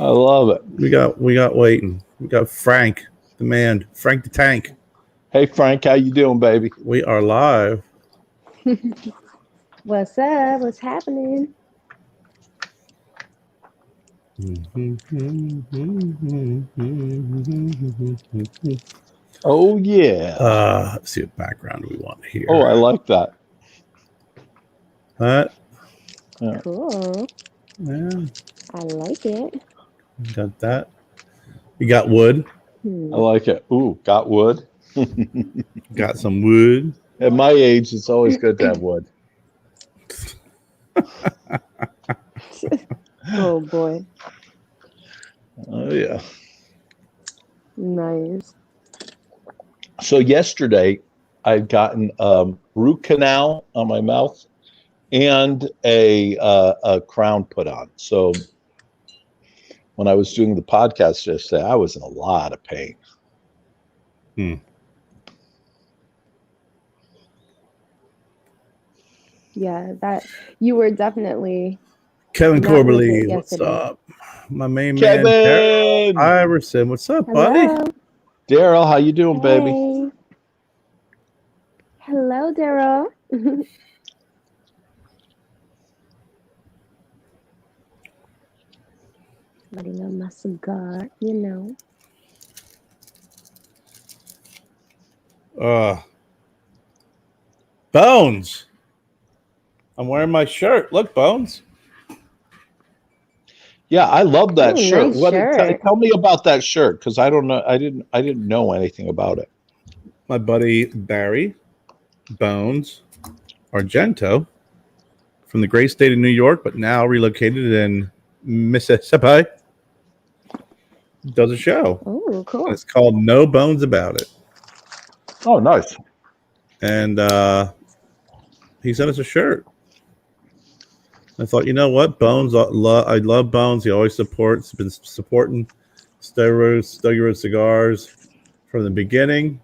I love it. We got waiting. We got Frank, the man, Frank the Tank. Hey, Frank, how you doing, baby? We are live. What's up? What's happening? Oh, yeah. Let's see what background we want here. Oh, I like that. That. Yeah. Cool. Yeah. I like it. Got that. We got wood. I like it. Ooh, got wood. Got some wood. At my age, it's always good to have wood. Oh boy. Oh, yeah. Nice. So yesterday, I'd gotten root canal on my mouth and a crown put on. So when I was doing the podcast yesterday, I was in a lot of pain. Yeah, that you were definitely Kevin not with it Corbally, what's yesterday. up? My main Kevin! man, Daryl Iverson. What's up, buddy? Hello. Daryl, how you doing, baby? Hey. Hello, Daryl. Lighting up my cigar, you know. Bones. I'm wearing my shirt. Look, Bones. Yeah, I love that Ooh, shirt. nice shirt. Tell me about that shirt, because I don't know. I didn't know anything about it. My buddy Barry Bones Argento from the great state of New York, but now relocated in Mississippi, does a show. Oh, cool. And it's called No Bones About It. Oh, nice. And he sent us a shirt. I thought, you know what, Bones, I love Bones. He always supports, been supporting Stogie Road Cigars from the beginning.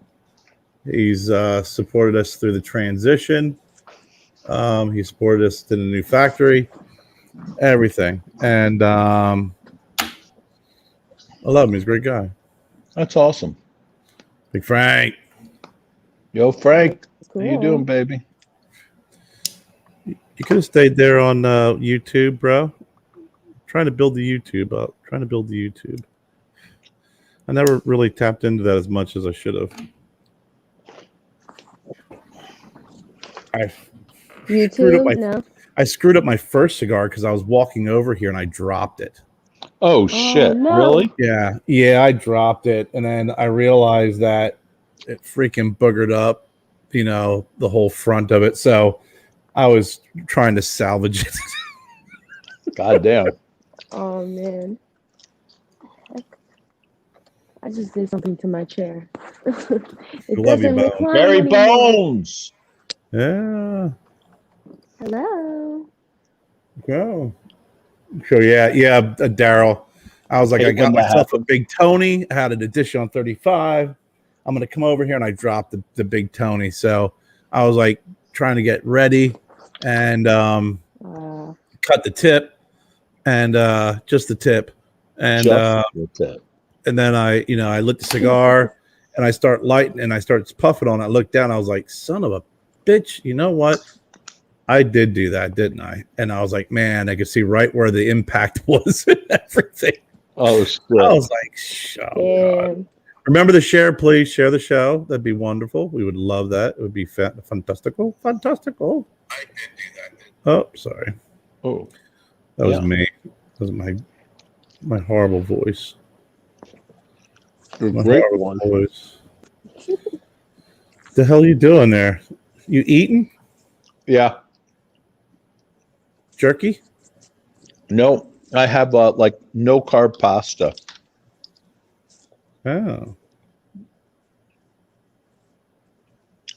He's supported us through the transition. He supported us to the new factory, everything. And I love him. He's a great guy. That's awesome. Big Frank. Yo, Frank, Cool. how you doing, baby? You could have stayed there on YouTube, bro. Trying to build the YouTube up. I never really tapped into that as much as I should have. I screwed up my first cigar because I was walking over here and I dropped it. Oh shit! no. Really? Yeah, I dropped it, and then I realized that it freaking boogered up, the whole front of it. So I was trying to salvage it. God damn. Oh man. I just did something to my chair. It Love you, doesn't Bones. recline Barry anymore. Bones. Yeah. Hello. Go. So yeah, Daryl. I was like, I got myself a Big Tony. I had an edition on 35. I'm gonna come over here, and I dropped the Big Tony. So I was like trying to get ready and cut the tip and just the tip and and then I lit the cigar and I start lighting and I start puffing on it. I looked down. I was like, son of a bitch. You know what? I did do that, didn't I? And I was like, man, I could see right where the impact was and everything. Oh, shit. I was like, God. Remember to share, please. Share the show. That'd be wonderful. We would love that. It would be fantastical. I did do that. Oh, sorry. Oh. That was me. That was my horrible voice. My great one. Voice. The hell are you doing there? You eating? Yeah. Jerky? No, I have like no carb pasta. Oh.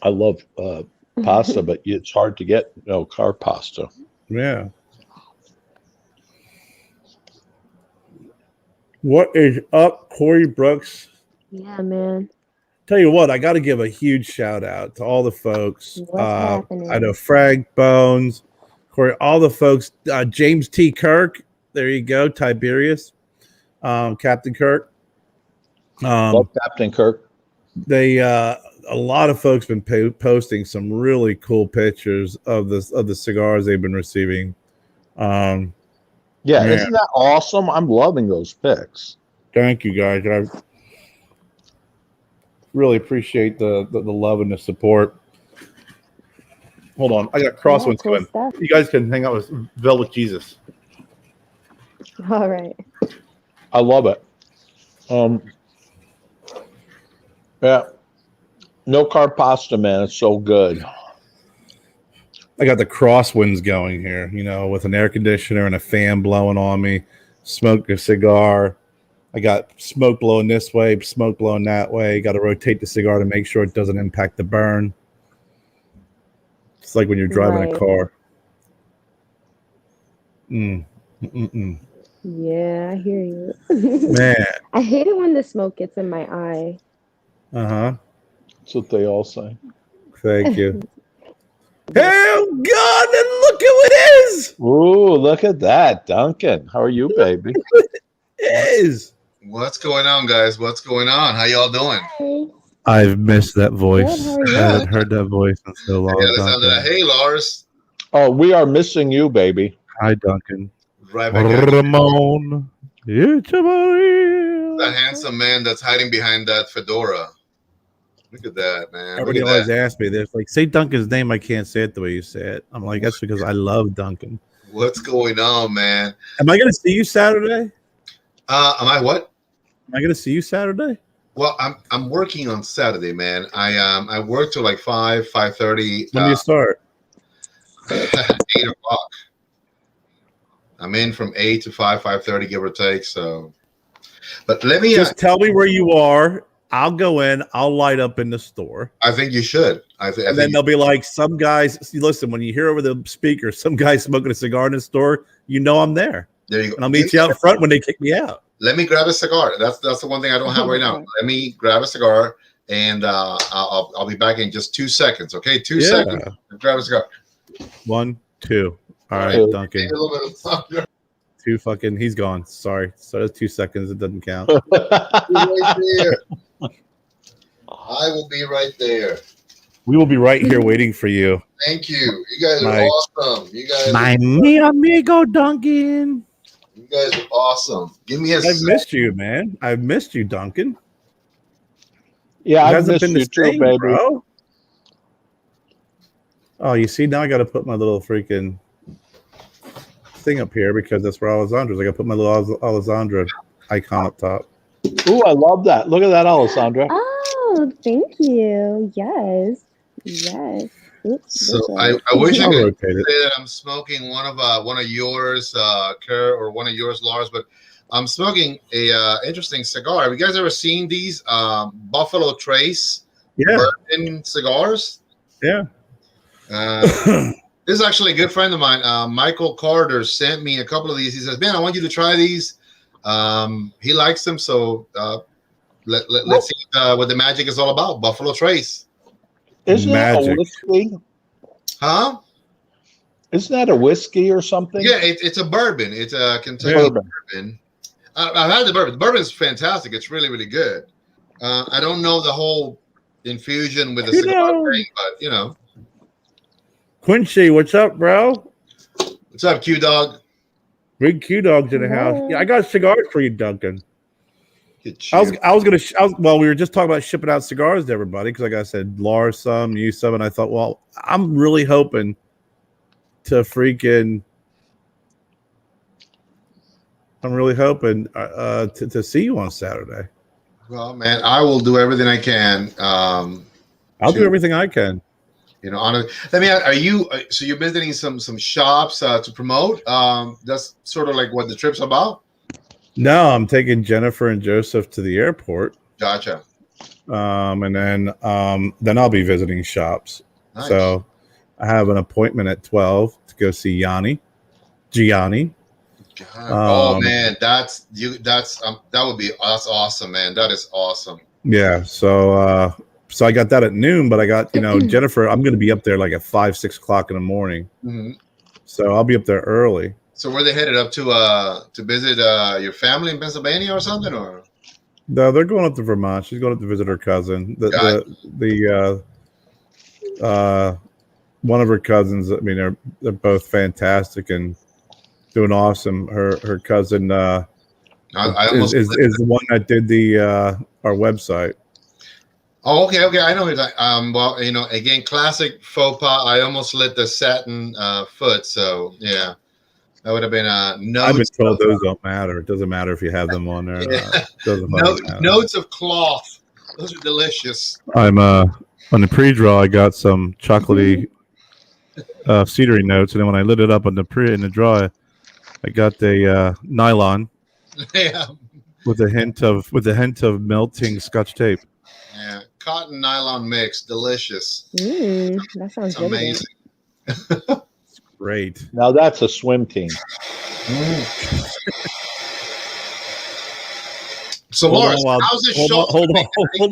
I love pasta, but it's hard to get no carb pasta. Yeah. What is up, Corey Brooks? Yeah, man. Tell you what, I got to give a huge shout out to all the folks. What's happening? I know Frank, Bones, Corey, all the folks. James T. Kirk, there you go. Tiberius, Captain Kirk. Love Captain Kirk. They a lot of folks been posting some really cool pictures of the cigars they've been receiving. Yeah, isn't that awesome? I'm loving those pics. Thank you, guys. I really appreciate the love and the support. Hold on, I got crosswinds cool going. stuff. You guys can hang out with Velvet Jesus. All right. I love it. Yeah, no carb pasta, man. It's so good. I got the crosswinds going here, with an air conditioner and a fan blowing on me. Smoke a cigar. I got smoke blowing this way, smoke blowing that way. Got to rotate the cigar to make sure it doesn't impact the burn. It's like when you're driving a car. Yeah, I hear you. Man. I hate it when the smoke gets in my eye. Uh-huh. That's what they all say. Thank you. Oh, God, and look who it is. Ooh, look at that. Duncan, how are you, baby? It is. What's going on, guys? What's going on? How y'all doing? Hey. I've missed that voice. Good, I haven't heard that voice in so long. Hey, Lars. Oh, we are missing you, baby. Hi, Duncan. Right back at Ramon. the handsome man that's hiding behind that fedora. Look at that, man. Everybody always asks me this, like, say Duncan's name. I can't say it the way you say it. I'm like, that's because I love Duncan. What's going on, man? Am I going to see you Saturday? Am I what? Am I going to see you Saturday? Well, I'm working on Saturday, man. I work till like 5:30. When do you start? 8 o'clock. I'm in from 8 to 5:30, give or take. So, but let me just tell me where you are. I'll go in. I'll light up in the store. I think you should. I think then they'll be like, some guys. Listen, when you hear over the speaker, some guy smoking a cigar in the store, I'm there. There you go. And I'll meet you out front when they kick me out. Let me grab a cigar. That's the one thing I don't have right now. Let me grab a cigar, and I'll be back in just 2 seconds. Okay, 2 seconds. Grab a cigar. 1, 2. All right, Duncan. A little bit of thunder. 2 fucking. He's gone. Sorry. So that's 2 seconds. It doesn't count. Right there. I will be right there. We will be right here waiting for you. Thank you. You guys are awesome. You guys. Mi amigo Duncan. You guys are awesome. Give me a. I've missed you, man. I've missed you, Duncan. Yeah, I've missed you too, baby. Bro. Oh, you see, now I got to put my little freaking thing up here because that's where Alessandra's. I got to put my little Alessandra icon up top. Ooh, I love that. Look at that, Alessandra. Oh, thank you. Yes. Oops, so I wish I could say that I'm smoking one of yours, Kerr, or one of yours, Lars, but I'm smoking a interesting cigar. Have you guys ever seen these Buffalo Trace bourbon cigars? Yeah. This is actually a good friend of mine, Michael Carter, sent me a couple of these. He says, "Man, I want you to try these." He likes them, so let's see what the magic is all about. Buffalo Trace. Isn't that a whiskey? Huh? Isn't that a whiskey or something? Yeah, it's a bourbon. It's a Kentucky bourbon. I've had the bourbon. The bourbon is fantastic. It's really, really good. I don't know the whole infusion with the cigar thing, but Quincy, what's up, bro? What's up, Q Dog? Big Q Dog's in the house. Yeah, I got cigars for you, Duncan. Well, we were just talking about shipping out cigars to everybody because, like I said, Lars some, you some, and I thought, well, I'm really hoping to to see you on Saturday. Well, man, I will do everything I can. I'll do everything I can. Let me ask, are you? So you're visiting some shops to promote? That's sort of like what the trip's about. No, I'm taking Jennifer and Joseph to the airport. Gotcha. And then I'll be visiting shops. Nice. So I have an appointment at 12 to go see Gianni. Oh man, that's that's awesome, man. That is awesome. Yeah. So I got that at noon, but I got Jennifer. I'm going to be up there like at 5-6 o'clock in the morning. Mm-hmm. So I'll be up there early. So were they headed up to visit your family in Pennsylvania or something, or? No, they're going up to Vermont. She's going up to visit her cousin. One of her cousins. I mean, they're both fantastic and doing awesome. Her cousin is the one that did our website. Oh, okay. I know that. Well, you know, again, classic faux pas. I almost lit the satin foot. So yeah, that would have been notes. I've been told those don't matter. It doesn't matter if you have them on there. Yeah. Notes of cloth. Those are delicious. I'm on the pre-draw. I got some chocolatey cedary notes, and then when I lit it up in the draw, I got the nylon. Yeah. With a hint of melting Scotch tape. Yeah, cotton nylon mix, delicious. That sounds amazing. Great. Now that's a swim team. So, Lars, how's this show? Hold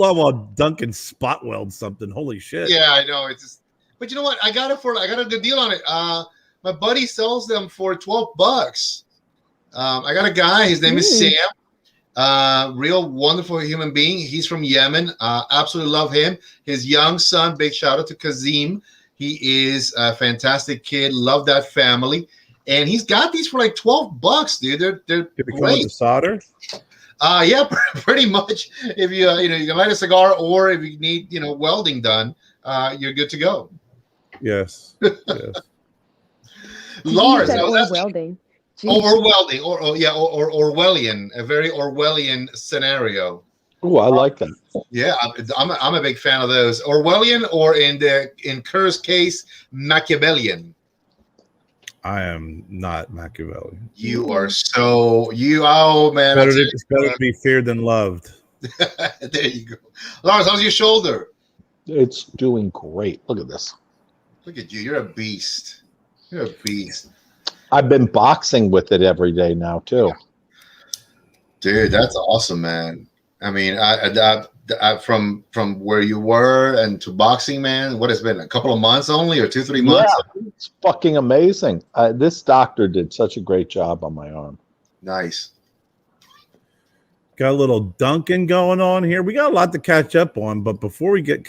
on while Duncan spot welds something. Holy shit! Yeah, I know. It's just, but you know what? I got a good deal on it. My buddy sells them for $12. I got a guy. His name is Sam. Real wonderful human being. He's from Yemen. Absolutely love him. His young son. Big shout out to Kazim. He is a fantastic kid. Love that family. And he's got these for like $12, dude. They're great. With solder? Yeah, pretty much. If you you can light a cigar, or if you need welding done, you're good to go. Yes. Yes. Lars, welding. Or welding, or Orwellian, a very Orwellian scenario. Oh, I like that. Yeah, I'm a big fan of those. Orwellian, or in Kerr's case, Machiavellian. I am not Machiavellian. You are oh man. It's better to be feared than loved. There you go. Lars, how's your shoulder? It's doing great. Look at this. Look at you. You're a beast. You're a beast. I've been boxing with it every day now too. Dude, that's awesome, man. I mean, I from where you were and to boxing, man, what has been a couple of months only, or 2-3 months? Yeah, it's fucking amazing. This doctor did such a great job on my arm. Nice. Got a little Duncan going on here. We got a lot to catch up on, but before we get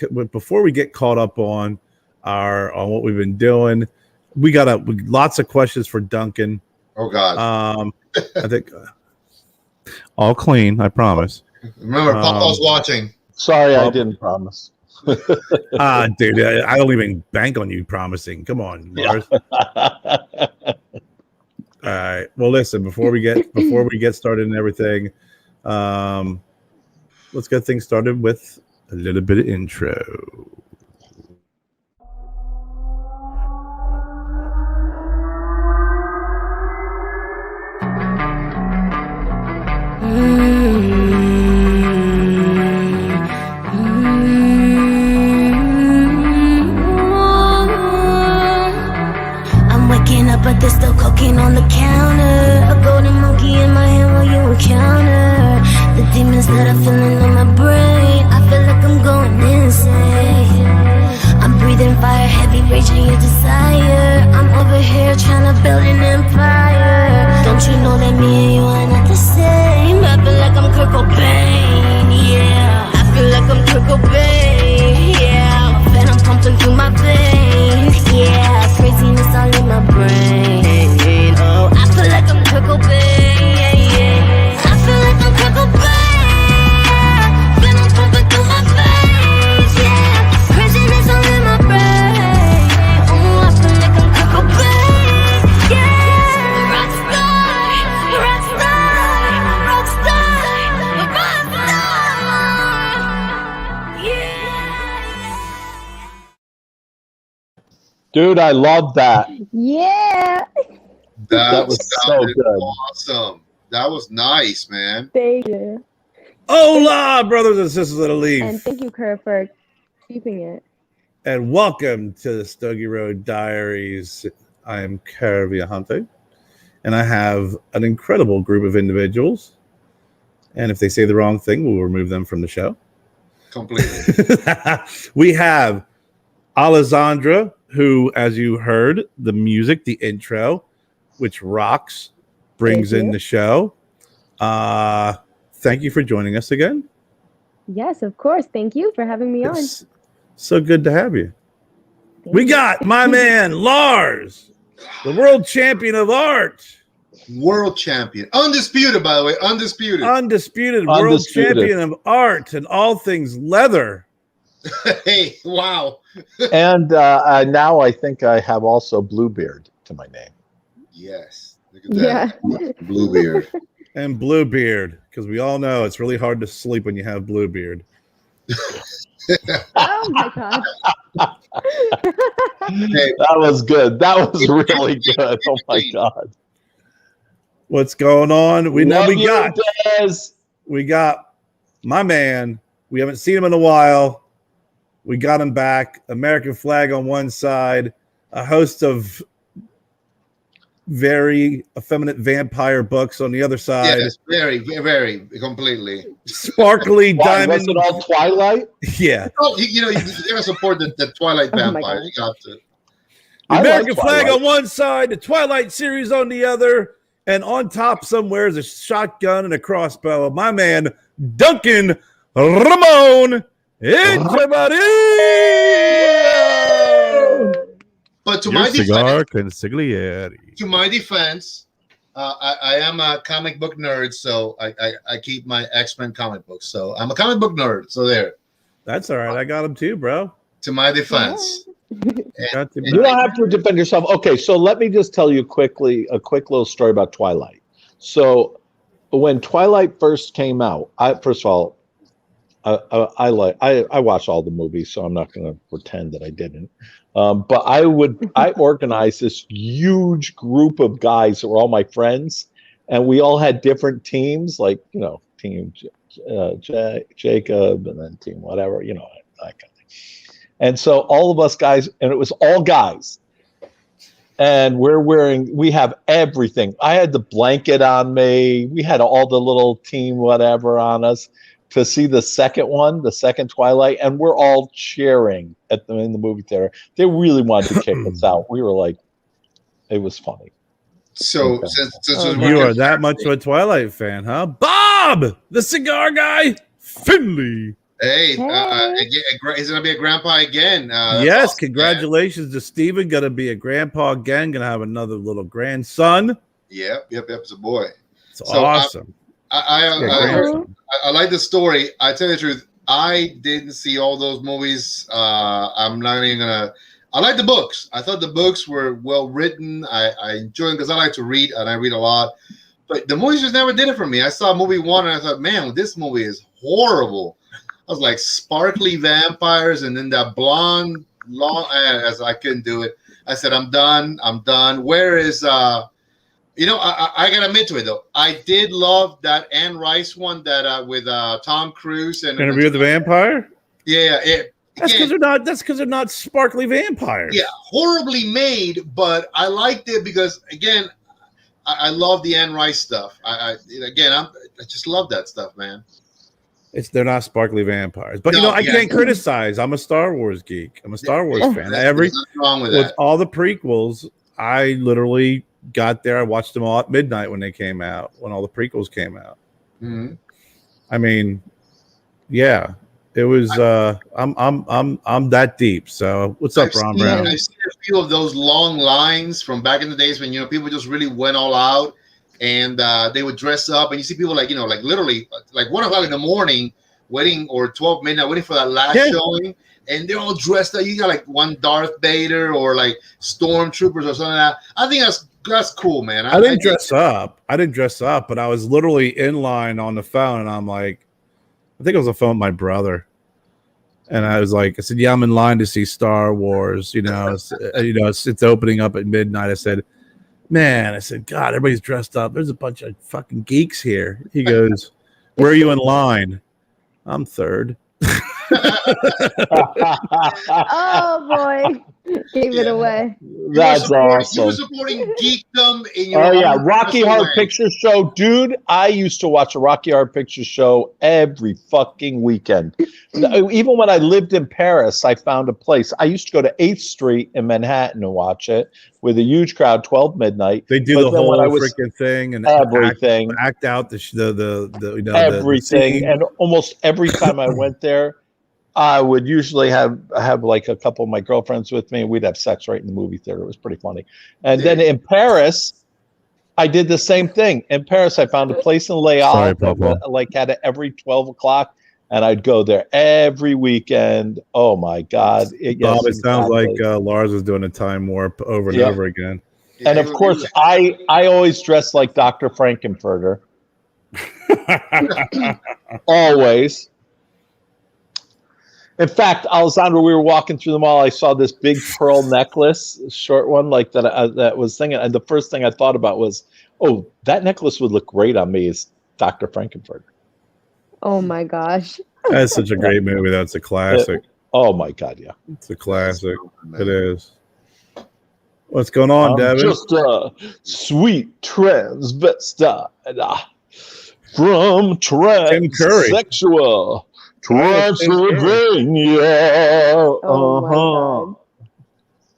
caught up on what we've been doing, we got lots of questions for Duncan. Oh God. I think all clean, I promise. Remember, Papa's watching. Sorry, I didn't promise. Dude, I don't even bank on you promising. Come on, Lars. Yeah. All right. Well, listen, before we get started and everything, let's get things started with a little bit of intro. But there's still cocaine on the counter. A golden monkey in my hand while you encounter the demons that are filling on my brain. I feel like I'm going insane. I'm breathing fire, heavy raging your desire. I'm over here trying to build an empire. Don't you know that me and you are not the same? I feel like I'm Kurt Cobain, yeah. I feel like I'm Kurt Cobain, yeah. Venom pumping through my veins, yeah. Craziness all in my brain. Oh, I feel like I'm Kurt Cobain, yeah. I feel like I'm Kurt Cobain. Venom pumping through my veins, yeah. Craziness all in my brain. Oh, I feel like I'm Kurt Cobain, yeah. Rockstar, yeah. Dude, I love that. Yeah. That was so good. Awesome. That was nice, man. Thank you. Hola, brothers and sisters of the leaf. And thank you, Kurt, for keeping it. And welcome to the Stogie Road Diaries. I am Kerr Viajante, and I have an incredible group of individuals. And if they say the wrong thing, we'll remove them from the show. Completely. We have Alessandra, who, as you heard, the music, the intro, which rocks, brings in the show. Thank you for joining us again. Yes, of course. Thank you for having me on. It's so good to have you. Thank We you. got my man Lars, the world champion of art. World champion. Undisputed, by the way. Undisputed. World champion of art and all things leather. Hey, wow. And now I think I have also Bluebeard to my name. Yes. Look at that. Yeah. Bluebeard. And Bluebeard, because we all know it's really hard to sleep when you have Bluebeard. Oh my God. That was good. That was really good. Oh my God. What's going on? We got my man. We haven't seen him in a while. We got him back. American flag on one side, a host of very effeminate vampire books on the other side. Yes, very, very, completely. Sparkly diamond. Was it all Twilight? Yeah. Oh, you gotta support the Twilight vampire. You got to. The American flag on one side, the Twilight series on the other, and on top somewhere is a shotgun and a crossbow. My man, Duncan Ramon. Everybody! But to Your my cigar defense, consigliere. to my defense, I am a comic book nerd, so I keep my X-Men comic books. So I'm a comic book nerd. So there. That's all right. I got him too, bro. To my defense. You don't have to defend yourself. Okay, so let me just tell you quickly a quick little story about Twilight. So when Twilight first came out, I watched all the movies, so I'm not going to pretend that I didn't. But I organized this huge group of guys that were all my friends, and we all had different teams, like, team Jacob, and then team whatever, that kind of thing. And so all of us guys, and it was all guys, and we have everything. I had the blanket on me. We had all the little team whatever on us to see the second Twilight, and we're all cheering in the movie theater. They really wanted to kick us out. We were like, it was funny. So since you are that much of a Twilight fan, huh? Bob, the cigar guy, Finley. Hey, he's gonna be a grandpa again. Yes, awesome, congratulations to Steven. Gonna be a grandpa again. Gonna have another little grandson. Yep. It's a boy. It's awesome. I like the story. I tell you the truth, I didn't see all those movies. I'm not even gonna. I like the books. I thought the books were well written. I enjoy them because I like to read and I read a lot. But the movies just never did it for me. I saw movie one and I thought, man, this movie is horrible. I was like sparkly vampires and then that blonde long. As I couldn't do it. I said, I'm done. Where is I gotta admit to it though. I did love that Anne Rice one that with Tom Cruise and Interview with the Vampire. Yeah, that's because they're not sparkly vampires. Yeah, horribly made, but I liked it because again, I love the Anne Rice stuff. I just love that stuff, man. They're not sparkly vampires, but I can't criticize. I'm a Star Wars geek. I'm a Star Wars fan. There's nothing wrong with that. All the prequels, I literally got there. I watched them all at midnight when they came out. When all the prequels came out. Mm-hmm. I mean, yeah, it was. I'm that deep. So what's up, Ron Brown? I've seen a few of those long lines from back in the days when people just really went all out. And they would dress up, and you see people like literally like 1 o'clock in the morning waiting, or 12 midnight waiting for that last showing, and they're all dressed up. You got like one Darth Vader or like stormtroopers or something like that. I think that's cool, man. I didn't dress up. I didn't dress up, but I was literally in line on the phone, and I'm like, I think it was a phone with my brother, and I said, yeah, I'm in line to see Star Wars. It's opening up at midnight. I said, man, I said, God, everybody's dressed up. There's a bunch of fucking geeks here. He goes, where are you in line? I'm third. Oh, boy. Gave it away. That's awesome. You were supporting geekdom in your Oh own yeah, Rocky special Horror way. Picture Show, dude. I used to watch a Rocky Horror Picture Show every fucking weekend. Even when I lived in Paris, I found a place. I used to go to 8th Street in Manhattan and watch it with a huge crowd, 12 midnight. They do the whole freaking thing and everything, act out the everything, the and almost every time I went there, I would usually have like a couple of my girlfriends with me, and we'd have sex right in the movie theater. It was pretty funny. And then in Paris, I did the same thing. In Paris, I found a place in Les Halles that like had it every 12 o'clock, and I'd go there every weekend. Oh my God! Bob, it sounds like Lars is doing a time warp over and over again. And of course, I always dress like Dr. Frankenfurter. Always. In fact, Alessandro, we were walking through the mall. I saw this big pearl necklace, short one like that. That was thinking, and the first thing I thought about was, oh, that necklace would look great on me as Dr. Frankenfurter. Oh my gosh. That's such a great movie. That's a classic. Oh my God, yeah. It's a classic. It is. What's going on, Devin? Just a sweet transvestite from transsexual Transylvania. Oh my God.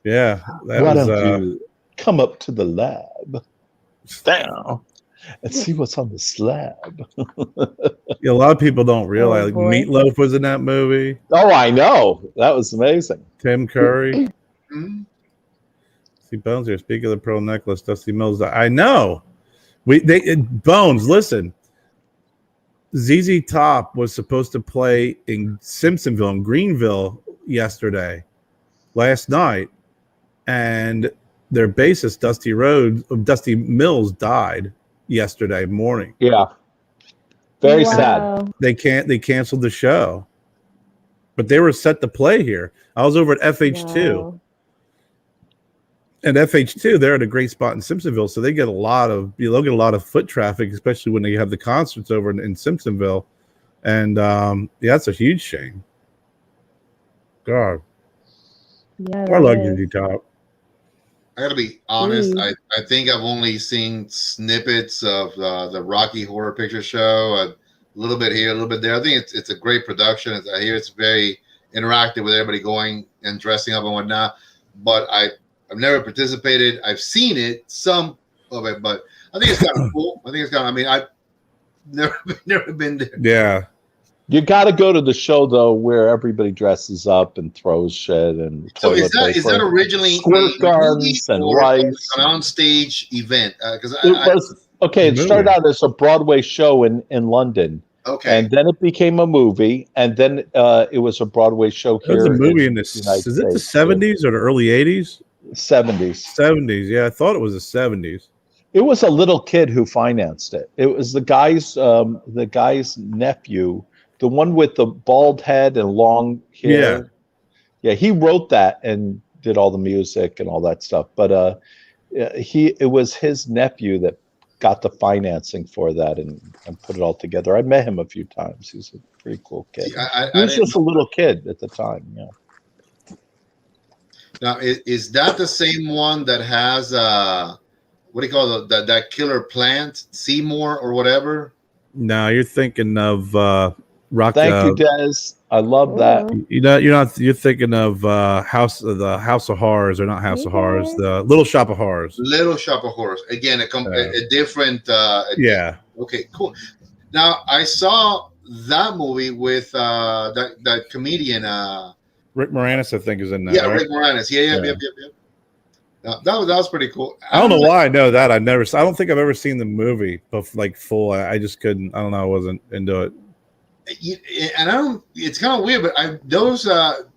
Yeah, that Why was. don't you come up to the lab down and see what's on the slab? Yeah, a lot of people don't realize like, Meatloaf was in that movie. Oh, I know. That was amazing. Tim Curry. See Bones here. Speaking of the pearl necklace, Dusty Mills. I know. Bones. Listen, ZZ Top was supposed to play in Simpsonville in Greenville last night, and their bassist Dusty Mills died yesterday morning. Yeah, very sad. They canceled the show, but they were set to play here. I was over at FH2. Wow. And FH2, they're at a great spot in Simpsonville, so they get a lot of foot traffic, especially when they have the concerts over in Simpsonville. And that's a huge shame. God, Yeah, I love ZZ Top. I gotta be honest. I think I've only seen snippets of the Rocky Horror Picture Show. A little bit here, a little bit there. I think it's a great production. I hear it's very interactive with everybody going and dressing up and whatnot. But I've never participated. I've seen it, some of it, but I think it's kind of cool. I mean, I've never been there. Yeah. You got to go to the show though, where everybody dresses up and throws shit and. So is that originally squirt guns and rice? An on-stage event? Because it started out as a Broadway show in London. Okay. And then it became a movie, and then it was a Broadway show here. It was a movie in the States. Is it the 70s or the early 80s? 70s. 70s, yeah. I thought it was the 70s. It was a little kid who financed it. It was the guy's nephew, the one with the bald head and long hair. Yeah, he wrote that and did all the music and all that stuff. But it was his nephew that got the financing for that and put it all together. I met him a few times. He's a pretty cool kid. He was just a little kid at the time. Yeah. Now, is that the same one that has what do you call that killer plant, Seymour or whatever? No, you're thinking of Rock. Thank you, Des. I love that. You're thinking of House of Horrors, or not House of Horrors, the Little Shop of Horrors. Little Shop of Horrors. Again, a different. Yeah. Okay, cool. Now I saw that movie with that comedian. Rick Moranis, I think, is in there. Yeah, right? Rick Moranis. Yeah. That was pretty cool. I don't know why I know that. I don't think I've ever seen the movie, but like full. I just couldn't. I don't know. I wasn't into it. And it's kind of weird, but those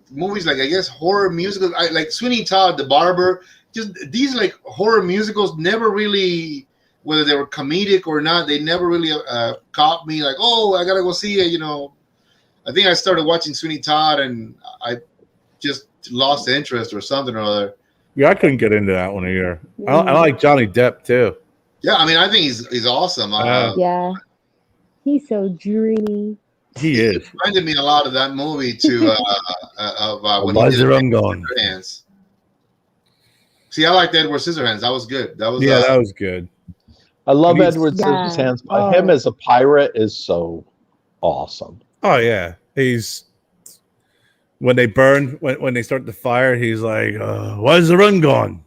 movies, like I guess horror musicals, like Sweeney Todd the Barber, just these like horror musicals never really, whether they were comedic or not, they never really caught me. Like, oh, I gotta go see it. I think I started watching Sweeney Todd and I just lost interest or something or other. Yeah, I couldn't get into that one either. I like Johnny Depp too. Yeah, I mean, I think he's awesome. Yeah, he's so dreamy. He is. It reminded me a lot of that movie too. When he did I'm gone. Dance. See, I liked Edward Scissorhands. That was good. That was that was good. I love He's- Edward Yeah. Scissorhands, but him as a pirate is so awesome. Oh yeah, he's when they burn when they start the fire, he's like, "Why's the run gone?"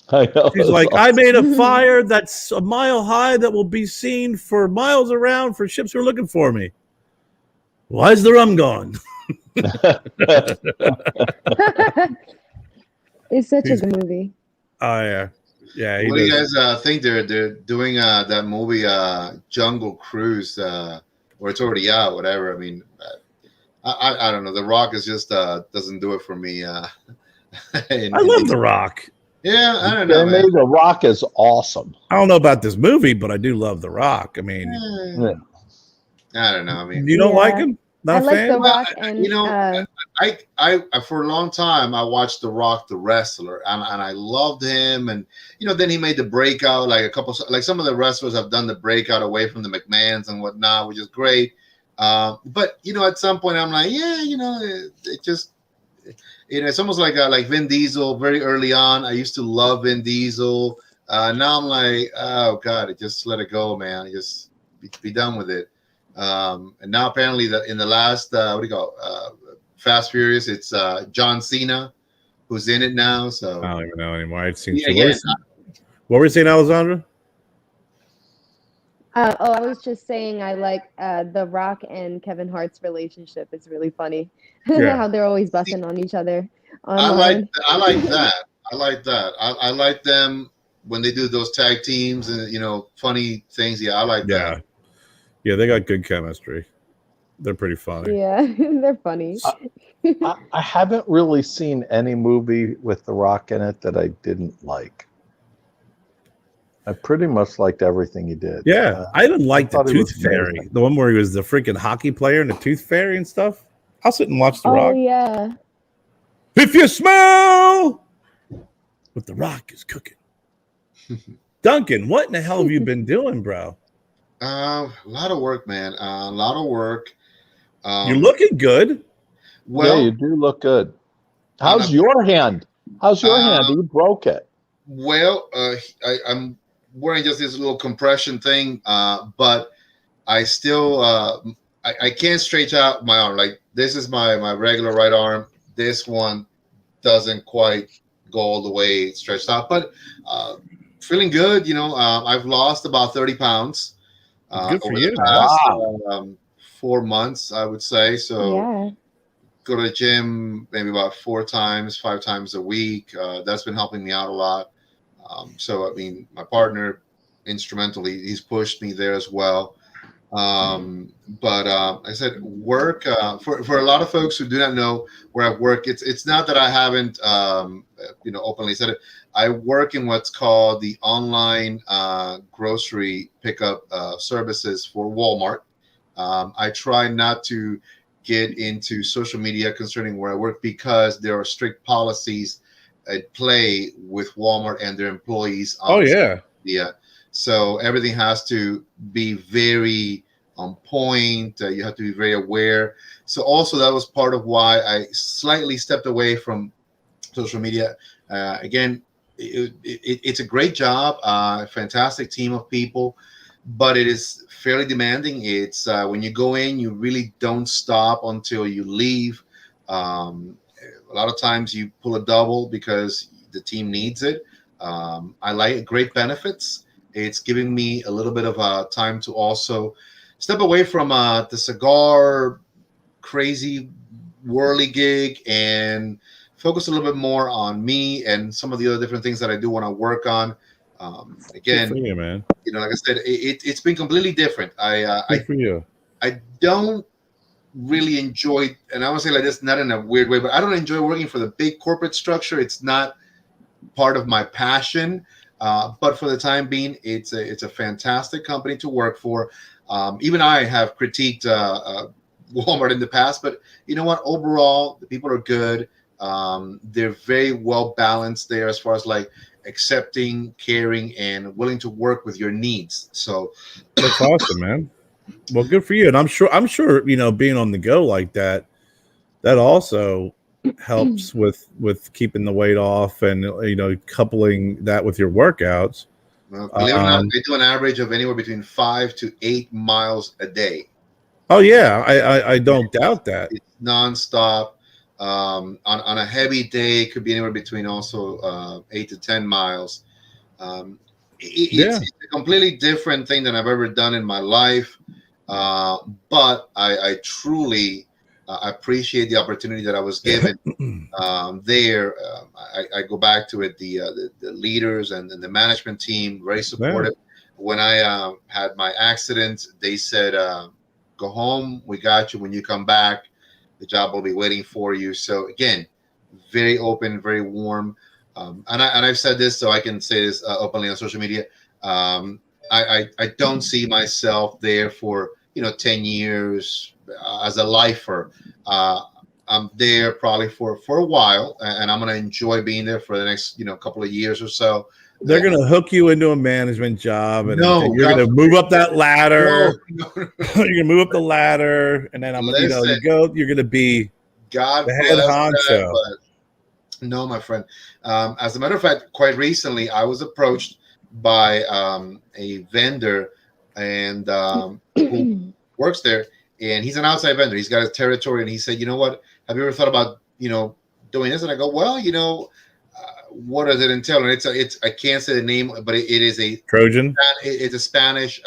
I know. He's it's like, awesome. "I made a fire that's a mile high that will be seen for miles around for ships who are looking for me. Why's the rum gone?" It's such a good movie. Oh yeah, yeah. What do you guys think they're doing that movie Jungle Cruise or it's already out, whatever. I mean, I don't know. The Rock is just doesn't do it for me. I love The Rock. Yeah, I don't know. Man. The Rock is awesome. I don't know about this movie, but I do love The Rock. I mean, I don't know. I mean, you don't like him? Not I a like fan? The Rock, and you know, I for a long time I watched The Rock, the wrestler, and I loved him. And then he made the breakout. Like some of the wrestlers have done the breakout away from the McMahons and whatnot, which is great. But at some point I'm like, it just. It's almost like Vin Diesel. Very early on, I used to love Vin Diesel. Now I'm like, oh God, just let it go, man. Just be done with it. And now apparently in the last Fast Furious, it's John Cena who's in it now. So I don't even know anymore. I've seen. Yeah, what were you saying, Alessandra? I was just saying I like The Rock and Kevin Hart's relationship. It's really funny. Yeah. How they're always busting on each other. I like that. I like them when they do those tag teams and funny things. Yeah, I like that. Yeah, they got good chemistry. They're pretty funny. Yeah, they're funny. I haven't really seen any movie with The Rock in it that I didn't like. I pretty much liked everything he did. Yeah, I didn't like the thought he was Tooth Fairy, amazing. the one where he was the freaking hockey player and the Tooth Fairy and stuff. I'll sit and watch The Oh Rock. yeah. If you smell what The Rock is cooking. Duncan, what in the hell have you been doing, bro? A lot of work, man. A lot of work. You're looking good. Well, yeah, you do look good. How's your hand? How's your hand? You broke it. Well, I'm wearing just this little compression thing, but I still I can't stretch out my arm. Like this is my regular right arm. This one doesn't quite go all the way stretched out, but feeling good. I've lost about 30 pounds Good for over you. the past 4 months, I would say. So Yeah. go to the gym maybe about 4 times, 5 times a week. That's been helping me out a lot. So I mean, my partner instrumentally, he's pushed me there as well. But I said work for a lot of folks who do not know where I work. It's not that I haven't openly said it. I work in what's called the online grocery pickup services for Walmart. I try not to get into social media concerning where I work because there are strict policies at play with Walmart and their employees. Oh yeah. Yeah. So everything has to be very on point. You have to be very aware. So also that was part of why I slightly stepped away from social media. Again, it's a great job, a fantastic team of people, but it is fairly demanding. It's when you go in, you really don't stop until you leave. A lot of times you pull a double because the team needs it. I like great benefits. It's giving me a little bit of time to also step away from the cigar crazy whirly gig and focus a little bit more on me and some of the other different things that I do want to work on. Again, Good for you, man. Like I said, it's been completely different. Good for you. I don't really enjoy, and I would say like this, not in a weird way, but I don't enjoy working for the big corporate structure. It's not part of my passion. But for the time being, it's a fantastic company to work for. Even I have critiqued Walmart in the past, but you know what? Overall, the people are good. They're very well balanced there as far as like accepting, caring, and willing to work with your needs. So that's awesome, man. Well, good for you. And I'm sure, being on the go like that also helps with keeping the weight off, and coupling that with your workouts. Well, believe it or not, they do an average of anywhere between 5 to 8 miles a day. Oh yeah, I don't doubt that. It's nonstop. On a heavy day, it could be anywhere between also 8 to 10 miles. It's a completely different thing than I've ever done in my life. But I truly appreciate the opportunity that I was given there. I go back to it. The leaders and the management team, very supportive. When I had my accident, they said, go home. We got you. When you come back, the job will be waiting for you. So again, very open, very warm. And I've said this, so I can say this openly on social media. I don't see myself there for 10 years as a lifer. I'm there probably for a while, and I'm going to enjoy being there for the next couple of years or so. They're going to hook you into a management job, and you're going to move up that ladder. No. You're going to move up the ladder, and then you're going to be God the head honcho. But no, my friend. As a matter of fact, quite recently, I was approached by a vendor and who works there, and he's an outside vendor. He's got a territory, and he said, "You know what? Have you ever thought about doing this?" And I go, "Well, what does it entail?" And it's I can't say the name, but it is a Trojan. It's a Spanish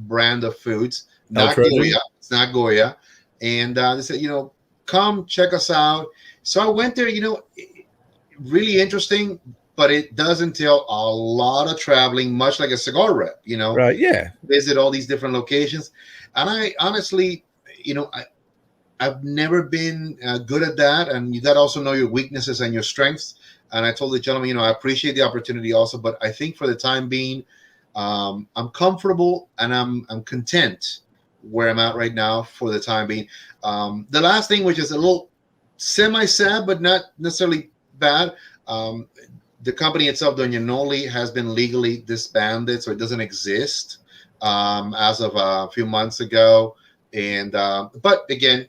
brand of foods, not Goya. It's not Goya. And they said, come check us out. So I went there. Really interesting, but it does entail a lot of traveling, much like a cigar rep. Right? Yeah. Visit all these different locations, and I honestly, I've never been good at that, and you got to also know your weaknesses and your strengths. And I told the gentleman, I appreciate the opportunity also, but I think for the time being, I'm comfortable and I'm content where I'm at right now for the time being. The last thing, which is a little semi-sad, but not necessarily bad, the company itself, Doña Noli, has been legally disbanded, so it doesn't exist as of a few months ago. And but again,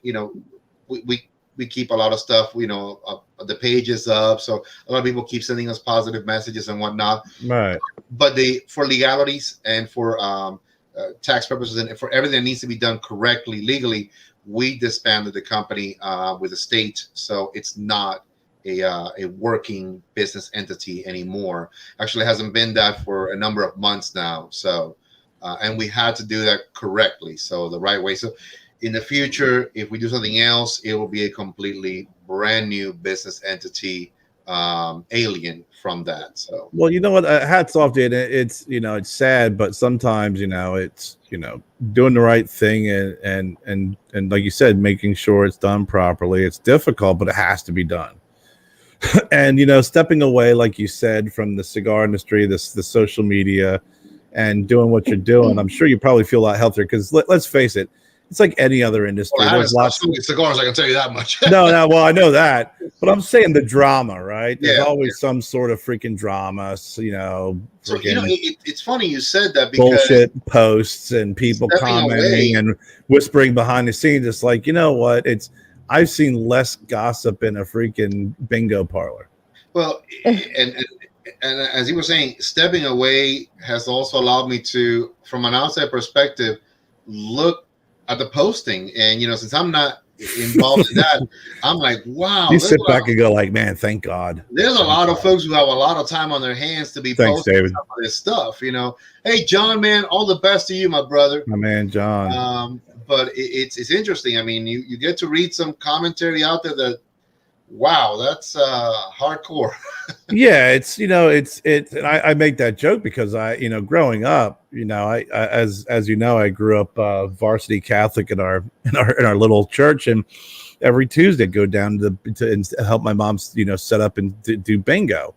we keep a lot of stuff, the page is up, so a lot of people keep sending us positive messages and whatnot. Right. But for legalities and for tax purposes and for everything that needs to be done correctly, legally, we disbanded the company with the state, so it's not a working business entity anymore. Actually, it hasn't been that for a number of months now. So, and we had to do that correctly, so the right way. So, in the future, if we do something else, it will be a completely brand new business entity, alien from that. So, well, you know what? Hats off to it. It's it's sad, but sometimes it's doing the right thing and like you said, making sure it's done properly. It's difficult, but it has to be done. And stepping away, like you said, from the cigar industry, the social media, and doing what you're doing, I'm sure you probably feel a lot healthier. Because let's face it. It's like any other industry. Well, there's lots of cigars. I can tell you that much. no, well, I know that, but I'm saying the drama, right? There's always some sort of freaking drama, So it's funny you said that, because bullshit posts and people commenting and whispering behind the scenes. It's like, what? I've seen less gossip in a freaking bingo parlor. Well, and as you were saying, stepping away has also allowed me to, from an outside perspective, look at the posting, and since I'm not involved in that, I'm like, wow. You sit back and go like, man, thank God. There's a lot of folks who have a lot of time on their hands to be posting some of this stuff. Hey, John, man, all the best to you, my brother. My man, John. But it's interesting. I mean, you get to read some commentary out there that, wow, that's hardcore. Yeah, it's and I make that joke because growing up, I as I grew up varsity Catholic in our little church, and every Tuesday go down to help my mom set up and do bingo.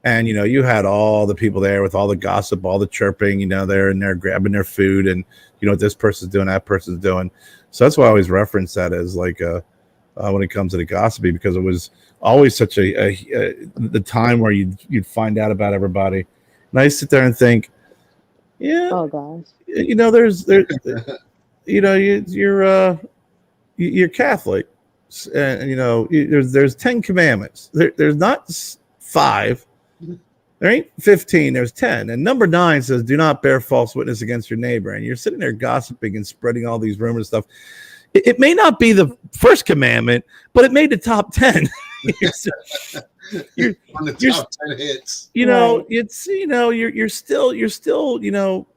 And you had all the people there with all the gossip, all the chirping, they're in there grabbing their food, and what this person's doing, that person's doing. So that's why I always reference that as like when it comes to the gossipy, because it was always such the time where you'd find out about everybody. And I sit there and think, yeah, oh gosh, you're Catholic, and there's 10 commandments. There's not 5. There ain't 15. There's 10. And number 9 says, "Do not bear false witness against your neighbor." And you're sitting there gossiping and spreading all these rumors and stuff. It may not be the first commandment, but it made the top 10. you're on the top 10 hits. It's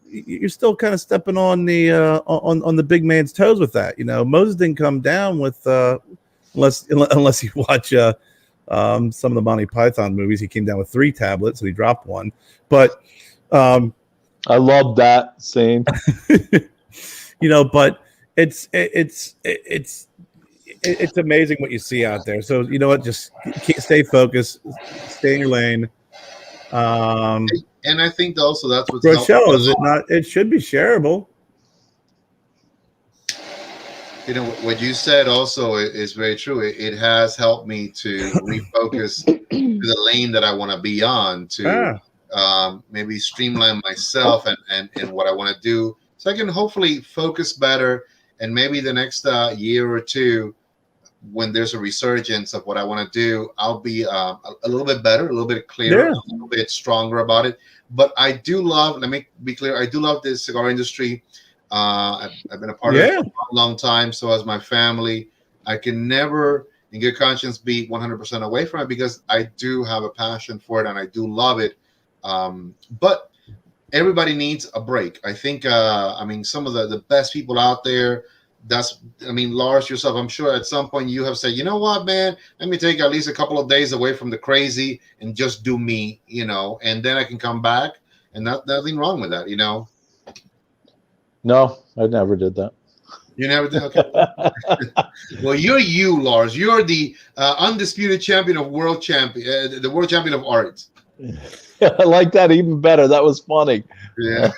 you're still kind of stepping on the big man's toes with that. Moses didn't come down with unless you watch some of the Monty Python movies. He came down with 3 tablets, and he dropped one. But I love that scene. But it's amazing what you see out there. So you know what? Just stay focused, stay in your lane. And I think also that's what's Rochelle, is it not? It should be shareable. What you said also is very true. It has helped me to refocus to the lane that I want to be on, to maybe streamline myself and what I want to do, so I can hopefully focus better. And maybe the next year or two, when there's a resurgence of what I want to do, I'll be a little bit better, a little bit clearer, a little bit stronger about it. But I do love, let me be clear, I do love the cigar industry. I've been a part of it for a long time. So has my family. I can never, in good conscience, be 100% away from it, because I do have a passion for it and I do love it. But everybody needs a break. I think, some of the best people out there, Lars, yourself, I'm sure at some point you have said, you know what, man, let me take at least a couple of days away from the crazy and just do me, and then I can come back, and nothing wrong with that, No, I never did that. You never did? Okay. Well, you're Lars. You're the undisputed champion of the world champion of art. I like that even better. That was funny. Yeah.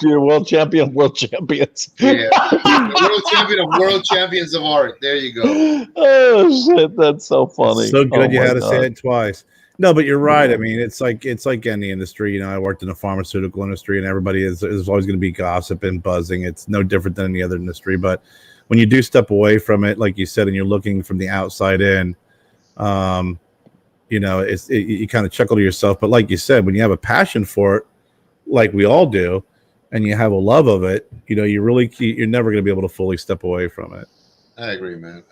World champion of world champions. Yeah. World champion of world champions of art. There you go. Oh shit, that's so funny. So good, you had to God. say it twice. No, but you're right. I mean, it's like any industry. I worked in the pharmaceutical industry, and everybody is always going to be gossip and buzzing. It's no different than any other industry. But when you do step away from it, like you said, and you're looking from the outside in, you kind of chuckle to yourself. But like you said, when you have a passion for it, like we all do, and you have a love of it, you're never going to be able to fully step away from it. I agree, man.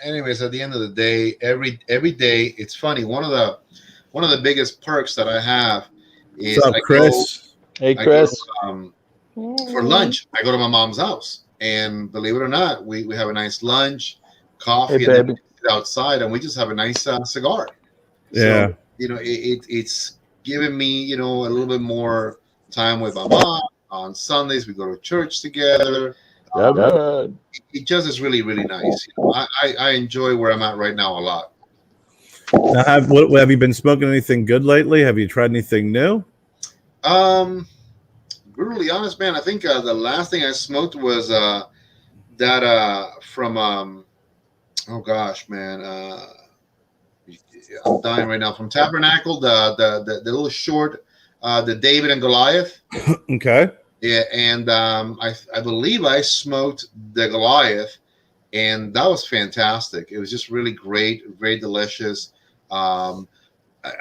Anyways, at the end of the day, every day, it's funny. One of the biggest perks that I have is, what's up, Chris? Hey, Chris. For lunch, I go to my mom's house, and believe it or not, we have a nice lunch, coffee, and then we sit outside, and we just have a nice cigar. Yeah. So, it's given me, a little bit more time with my mom. On Sundays, we go to church together. It just is really, really nice. I enjoy where I'm at right now a lot. Now, have you been smoking anything good lately? Have you tried anything new? Brutally honest, man, I think the last thing I smoked was that from oh gosh, man, I'm dying right now, from Tabernacle, the little short, the David and Goliath. Okay. Yeah, and I believe I smoked the Goliath, and that was fantastic. It was just really great, very delicious.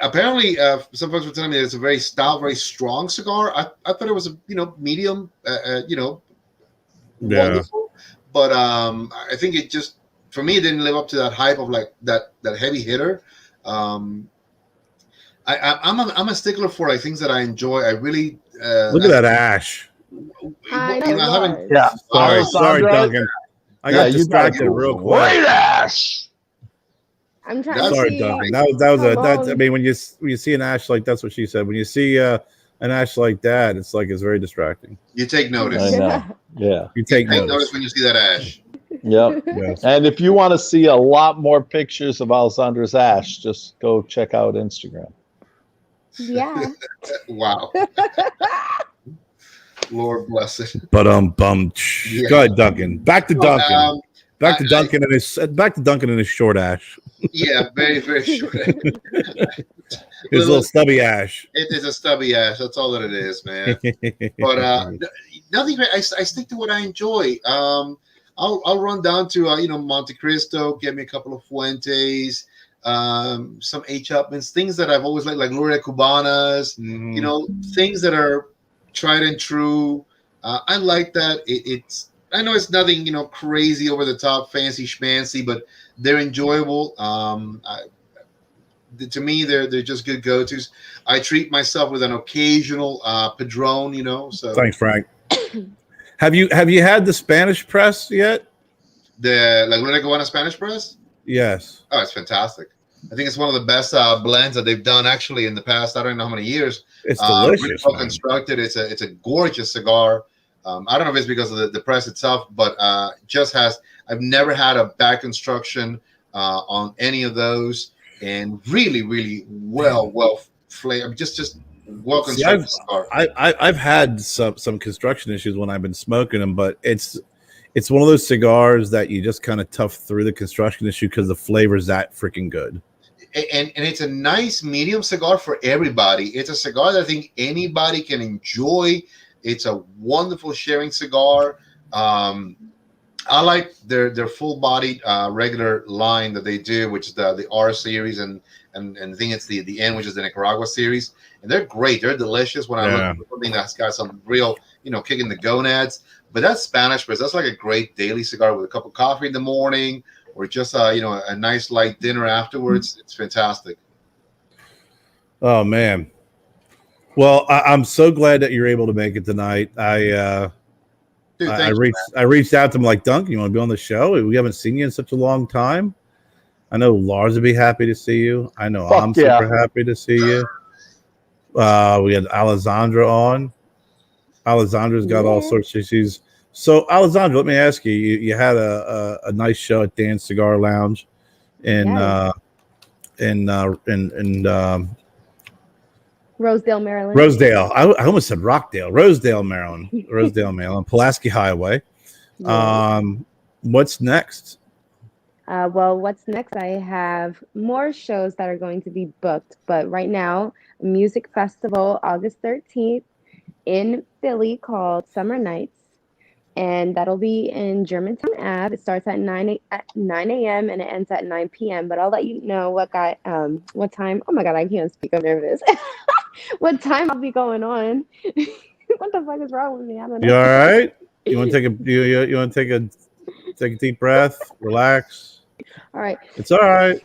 Apparently, some folks were telling me it's a very stout, very strong cigar. I thought it was a medium, wonderful. But I think it just, for me, it didn't live up to that hype of like that heavy hitter. I'm a stickler for like things that I enjoy. I really look at that ash. Sorry, Duncan. I got distracted real quick. Great ash. I'm trying to Sorry, see. Duncan. That's I mean, when you see an ash like, that's what she said. When you see an ash like that, it's very distracting. You take notice. I know. Yeah. You take notice when you see that ash. Yep. Yes. And if you want to see a lot more pictures of Alessandra's ash, just go check out Instagram. Yeah. Wow. Lord bless it. But bum. Yeah. Go ahead, Duncan. Back to Duncan. Back to Duncan and his short ash. Yeah, very, very short. His little stubby ash. It is a stubby ash. That's all that it is, man. But nothing. I stick to what I enjoy. I'll run down to Monte Cristo, get me a couple of Fuentes, some H. Upmans, things that I've always liked, like Gloria Cubanas, things that are tried and true. I like that. It's I know it's nothing crazy over the top, fancy schmancy, but they're enjoyable. To me, they're just good go-tos. I treat myself with an occasional Padron, So thanks, Frank. Have you had the Spanish press yet? The La Gloria Cubana Spanish press? Yes. Oh, it's fantastic. I think it's one of the best blends that they've done actually in the past. I don't know how many years. It's delicious. Really well constructed. It's a gorgeous cigar. I don't know if it's because of the press itself, but just has. I've never had a bad construction on any of those, and really, really well flavored. Just well constructed cigar. I've had some construction issues when I've been smoking them, but it's one of those cigars that you just kind of tough through the construction issue because the flavor's that freaking good. And it's a nice medium cigar for everybody. It's a cigar that I think anybody can enjoy. It's a wonderful sharing cigar. I like their full-bodied regular line that they do, which is the R series, and I think it's the N, which is the Nicaragua series. And they're great. They're delicious. When I look for something that's got some real, kicking the gonads. But that's Spanish press. That's like a great daily cigar with a cup of coffee in the morning, or just a nice light dinner afterwards. It's fantastic. Oh man. Well, I'm so glad that you're able to make it tonight. I reached out to him like, Duncan, you want to be on the show? We haven't seen you in such a long time. I know Lars would be happy to see you. I know I'm super happy to see you. We had Alessandra on. Alessandra's got all sorts of issues. So, Alessandra, let me ask you. You had a nice show at Dan's Cigar Lounge in Rosedale, Maryland. Rosedale. I almost said Rockdale. Rosedale, Maryland. Rosedale, Maryland. Pulaski Highway. Yeah. What's next? Well, what's next? I have more shows that are going to be booked, but right now, a music festival August 13th in Philly called Summer Nights, and that'll be in Germantown Ave. It starts at 9 a.m. and it ends at 9 p.m. But I'll let you know what time. Oh my God, I can't speak. I'm nervous. What time I'll be going on? What the fuck is wrong with me? I don't know. You all right? You want to take a deep breath, relax. All right. It's all right.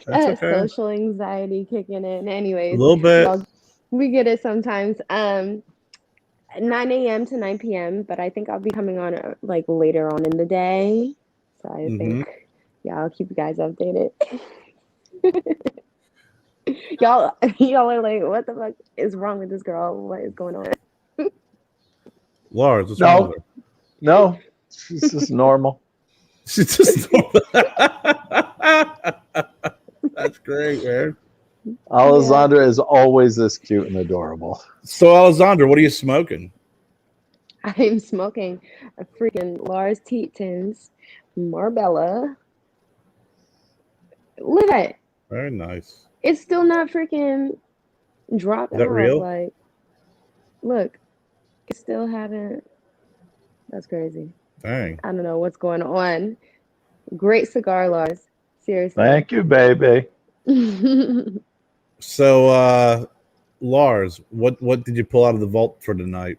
That's okay. Social anxiety kicking in. Anyways, a little bit. We get it sometimes. 9 a.m. to 9 p.m. But I think I'll be coming on like later on in the day. So I think, I'll keep you guys updated. Y'all are like, what the fuck is wrong with this girl? What is going on? Lars, what's wrong with her? No, she's just normal. She's just normal. That's great, man. Alessandra is always this cute and adorable. So, Alessandra, what are you smoking? I'm smoking a freaking Lars Tietjens Marbella. Look at it. Very nice. It's still not freaking dropping. Is that real? Like, look, it still haven't. That's crazy. Dang. I don't know what's going on. Great cigar, Lars. Seriously. Thank you, baby. So, Lars, what did you pull out of the vault for tonight?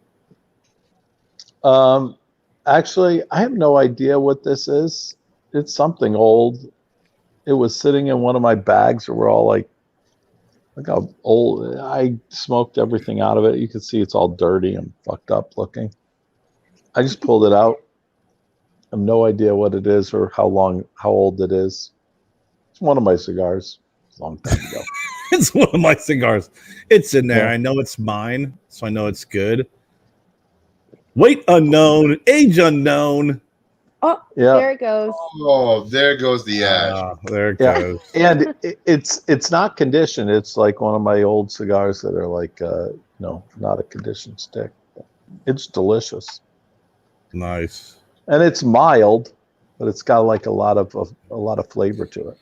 Actually, I have no idea what this is. It's something old. It was sitting in one of my bags, and we're all like how old. I smoked everything out of it. You can see it's all dirty and fucked up looking. I just pulled it out. I have no idea what it is or how old it is. It's one of my cigars. It's a long time ago. It's one of my cigars. It's in there. Yeah. I know it's mine, so I know it's good. Weight unknown, age unknown. Oh, yeah. There it goes. Oh, there goes the ash. There it goes. And it's not conditioned. It's like one of my old cigars that are like not a conditioned stick. It's delicious. Nice. And it's mild, but it's got like a lot of flavor to it.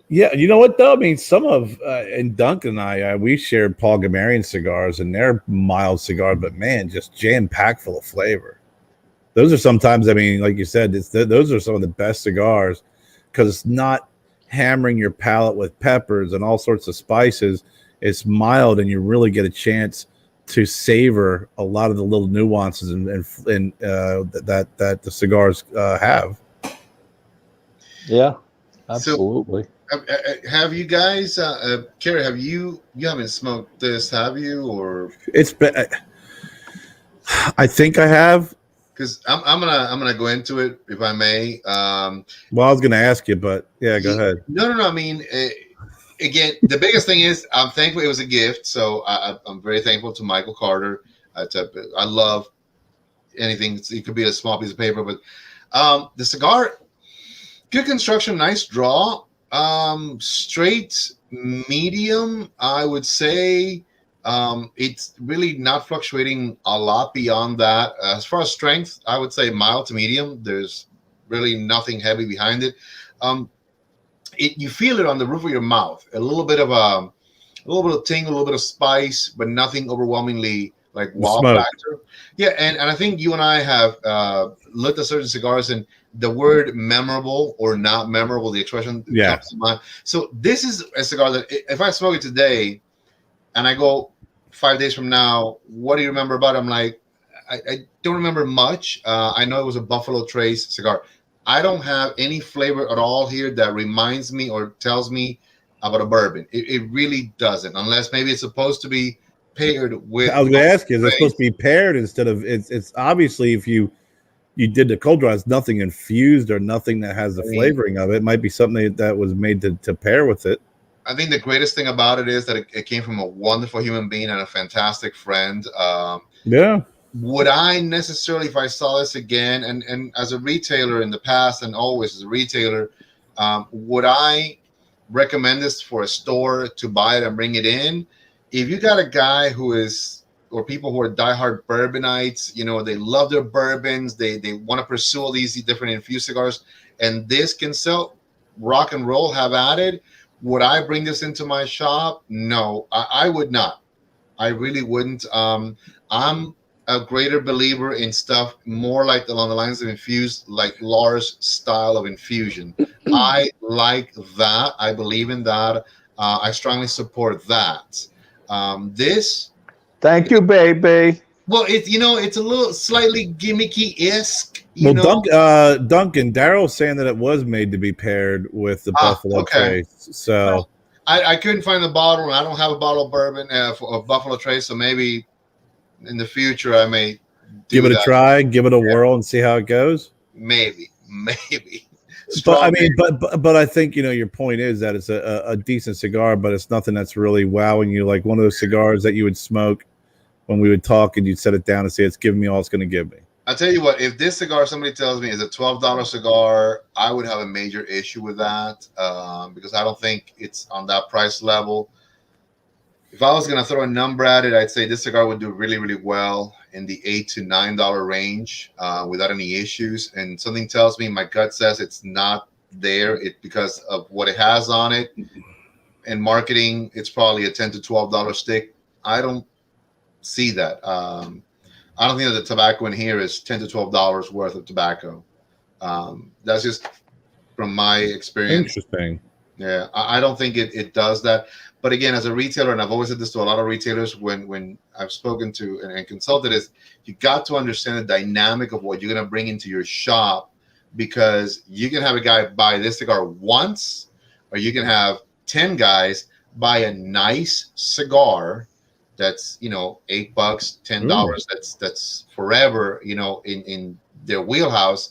Yeah, you know what though? I mean, some of and Duncan and I, we shared Paul Gamarian cigars, and they're mild cigars, but man, just jam packed full of flavor. those are sometimes, I mean, like you said, those are some of the best cigars because it's not hammering your palate with peppers and all sorts of spices. It's mild, and you really get a chance to savor a lot of the little nuances and that the cigars have. Yeah, absolutely. So, have you guys, Kerry? You haven't smoked this, have you? Or it's been, I think I have. Because I'm gonna go into it if I may. Well, I was gonna ask you, but yeah, go ahead. No. I mean, again, the biggest thing is I'm thankful it was a gift, so I'm very thankful to Michael Carter. I love anything. It could be a small piece of paper, but the cigar, good construction, nice draw, straight medium, I would say. It's really not fluctuating a lot beyond that. As far as strength, I would say mild to medium. There's really nothing heavy behind it. You feel it on the roof of your mouth, a little bit of ting, a little bit of spice, but nothing overwhelmingly like wow factor. Yeah, and I think you and I have looked at certain cigars, and the word memorable or not memorable, the expression comes to mind. So this is a cigar that if I smoke it today and I go 5 days from now, what do you remember about it? I'm like, I don't remember much. I know it was a Buffalo Trace cigar. I don't have any flavor at all here that reminds me or tells me about a bourbon. It really doesn't, unless maybe it's supposed to be paired with. I was going to ask you, is it supposed to be paired instead of? It's obviously if you did the cold draw, it's nothing infused or nothing that has the flavoring of it. It might be something that was made to pair with it. I think the greatest thing about it is that it came from a wonderful human being and a fantastic friend. Would I necessarily, if I saw this again, and as a retailer in the past and always as a retailer, would I recommend this for a store to buy it and bring it in? If you got a guy who is, or people who are diehard bourbonites, they love their bourbons, they want to pursue all these different infused cigars, and this can sell, rock and roll, have added. Would I bring this into my shop? No, I would not. I really wouldn't. I'm a greater believer in stuff more like along the lines of infused, like Lars style of infusion. I like that. I believe in that. I strongly support that. This. Thank you, baby. Well, it's a little slightly gimmicky-esque. Well, Duncan, Daryl's saying that it was made to be paired with the Buffalo Trace. So I couldn't find the bottle, and I don't have a bottle of bourbon of Buffalo Trace. So maybe in the future I may give it a try, give it a whirl, and see how it goes. Maybe. But I mean, but I think your point is that it's a decent cigar, but it's nothing that's really wowing you, like one of those cigars that you would smoke when we would talk and you'd set it down and say it's giving me all it's going to give me. I'll tell you what, if this cigar, somebody tells me, is a $12 cigar, I would have a major issue with that because I don't think it's on that price level. If I was going to throw a number at it, I'd say this cigar would do really, really well in the $8 to $9 range without any issues. And something tells me, my gut says it's not there. Because of what it has on it. And marketing, it's probably a $10 to $12 stick. I don't see that. I don't think that the tobacco in here is $10 to $12 worth of tobacco. That's just from my experience. Interesting. Yeah, I don't think it does that. But again, as a retailer, and I've always said this to a lot of retailers when I've spoken to and consulted, is you got to understand the dynamic of what you're going to bring into your shop, because you can have a guy buy this cigar once, or you can have 10 guys buy a nice cigar that's $8, $10. That's forever in their wheelhouse.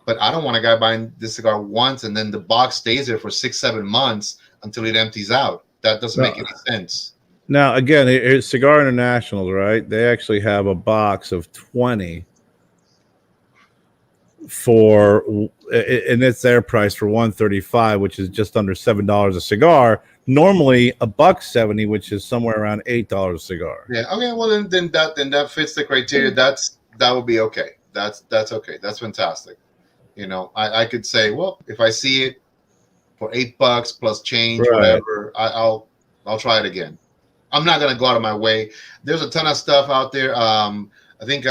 But I don't want a guy buying this cigar once and then the box stays there for 6-7 months until it empties out. That doesn't make any sense. Now again, it's Cigar International, right? They actually have a box of 20 for, and it's their price for $135, which is just under $7 a cigar. Normally $1.70, which is somewhere around $8 a cigar. Yeah. Okay. Well, then that fits the criteria. That would be okay. That's okay. That's fantastic. I could say, well, if I see it for $8 plus change, whatever, I'll try it again. I'm not gonna go out of my way. There's a ton of stuff out there. I think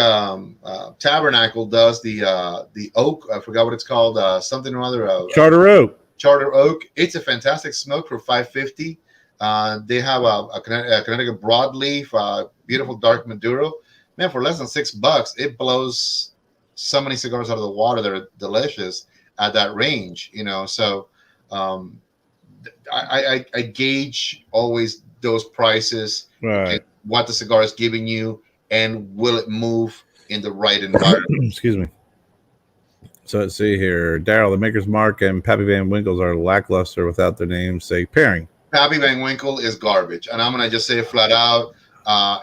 Tabernacle does the oak. I forgot what it's called. Something or other. Charter Oak. Charter Oak. It's a fantastic smoke for $5.50. They have a Connecticut broadleaf, beautiful dark Maduro. Man, for less than $6, it blows so many cigars out of the water that are delicious at that range. So I gauge always those prices, Right. what the cigar is giving you, and will it move in the right environment. Excuse me. So let's see here. Daryl, the Maker's Mark and Pappy Van Winkle's are lackluster without their namesake pairing. Pappy Van Winkle is garbage, and I'm gonna just say it flat out.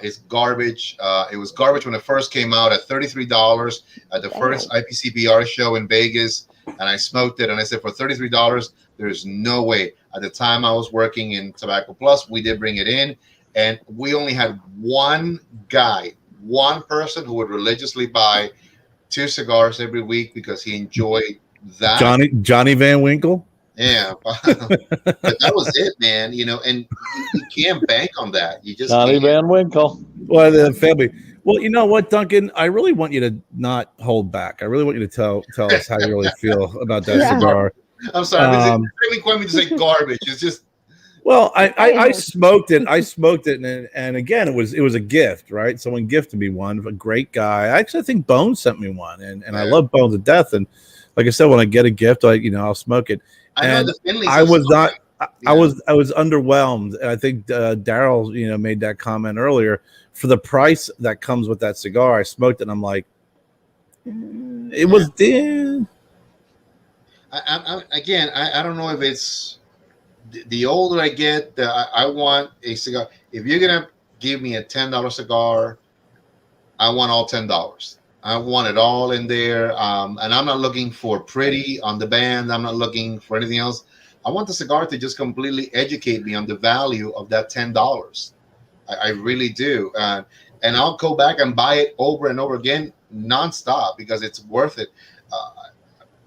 It's garbage. It was garbage when it first came out at $33 at the first IPCPR show in Vegas, and I smoked it. And I said, for $33, there's no way. At the time I was working in Tobacco Plus, we did bring it in, and we only had one person who would religiously buy 2 cigars every week because he enjoyed that. Johnny Van Winkle. Yeah, but that was it, man. And you can't bank on that. You just Johnny can't. Van Winkle. Well, the family. Well, you know what, Duncan? I really want you to not hold back. I really want you to tell us how you really feel about that cigar. I'm sorry, but it's really quite me to say garbage. It's just. Well, I smoked it. And again, it was a gift, right? Someone gifted me one. A great guy. I think Bones sent me one, and I love Bones to death. And like I said, when I get a gift, I'll smoke it. And I was not. I was underwhelmed. And I think Daryl, made that comment earlier. For the price that comes with that cigar, I smoked it, and I'm like, it was dead. I don't know if it's the older I get, I want a cigar. If you're gonna give me a $10 cigar, I want all $10. I want it all in there, and I'm not looking for pretty on the band. I'm not looking for anything else. I want the cigar to just completely educate me on the value of that $10. I really do, and I'll go back and buy it over and over again, nonstop, because it's worth it.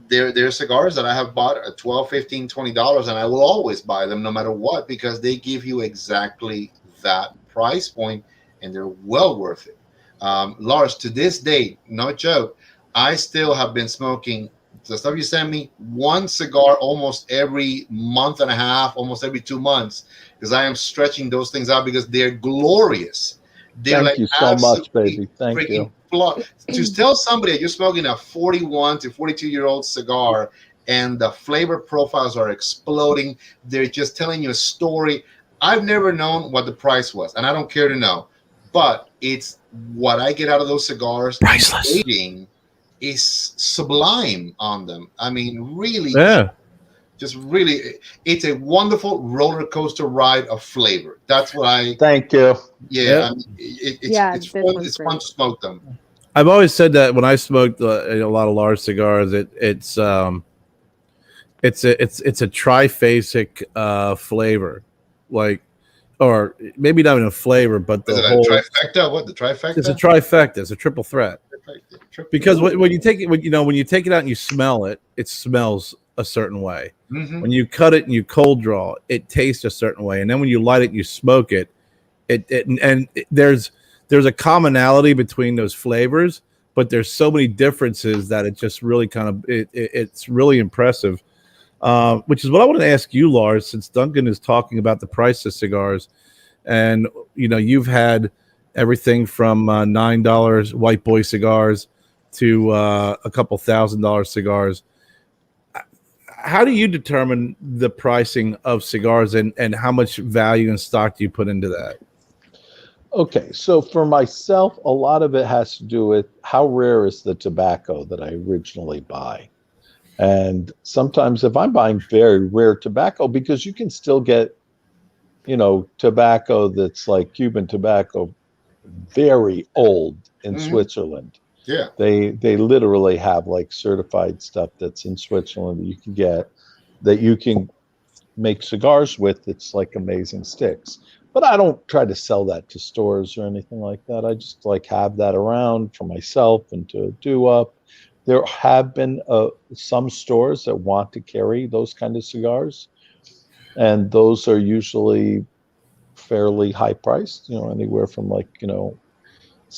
There are cigars that I have bought at $12, $15, $20, and I will always buy them no matter what, because they give you exactly that price point, and they're well worth it. Lars, to this day, no joke, I still have been smoking the stuff you send me, one cigar almost every month and a half, almost every 2 months, because I am stretching those things out because they're glorious. They're Thank you so much, baby. Thank you. To tell somebody that you're smoking a 41 to 42-year-old cigar and the flavor profiles are exploding, they're just telling you a story. I've never known what the price was, and I don't care to know, but it's what I get out of those cigars. Priceless. Is sublime on them. I mean, really, just really, it's a wonderful roller coaster ride of flavor. That's what I. Thank you. Yeah, I mean, it's fun. It's fun to smoke them. I've always said that when I smoked a lot of large cigars, it's a triphasic flavor, like, or maybe not even a flavor, but the whole trifecta. What, the trifecta? It's a trifecta. It's a triple threat. Because when you take it, when you take it out and you smell it, it smells a certain way. Mm-hmm. When you cut it and you cold draw, it tastes a certain way, and then when you light it and you smoke it, there's a commonality between those flavors, but there's so many differences that it just really it's really impressive. Which is what I want to ask you, Lars, since Duncan is talking about the price of cigars, and you've had everything from $9 white boy cigars to a couple $1,000 cigars. How do you determine the pricing of cigars, and how much value and stock do you put into that? Okay, so for myself, a lot of it has to do with how rare is the tobacco that I originally buy. And sometimes if I'm buying very rare tobacco, because you can still get, tobacco that's like Cuban tobacco, very old in Switzerland. Yeah. They literally have like certified stuff that's in Switzerland that you can get, that you can make cigars with. It's like amazing sticks. But I don't try to sell that to stores or anything like that. I just like have that around for myself and to do up. There have been some stores that want to carry those kind of cigars, and those are usually fairly high priced, anywhere from like, $600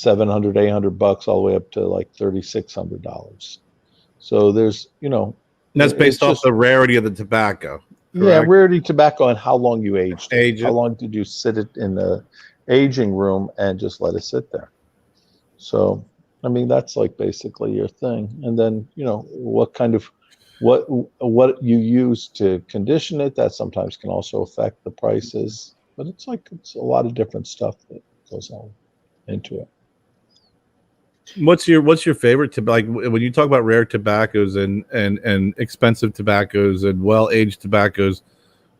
$700, $800 all the way up to like $3,600. So there's, and that's based off the rarity of the tobacco. Yeah, rarity tobacco and how long you aged it. How long did you sit it in the aging room and just let it sit there? So, I mean, that's like basically your thing. And then, what kind of what you use to condition it, that sometimes can also affect the prices. But it's a lot of different stuff that goes on into it. What's your favorite when you talk about rare tobaccos and expensive tobaccos and well-aged tobaccos,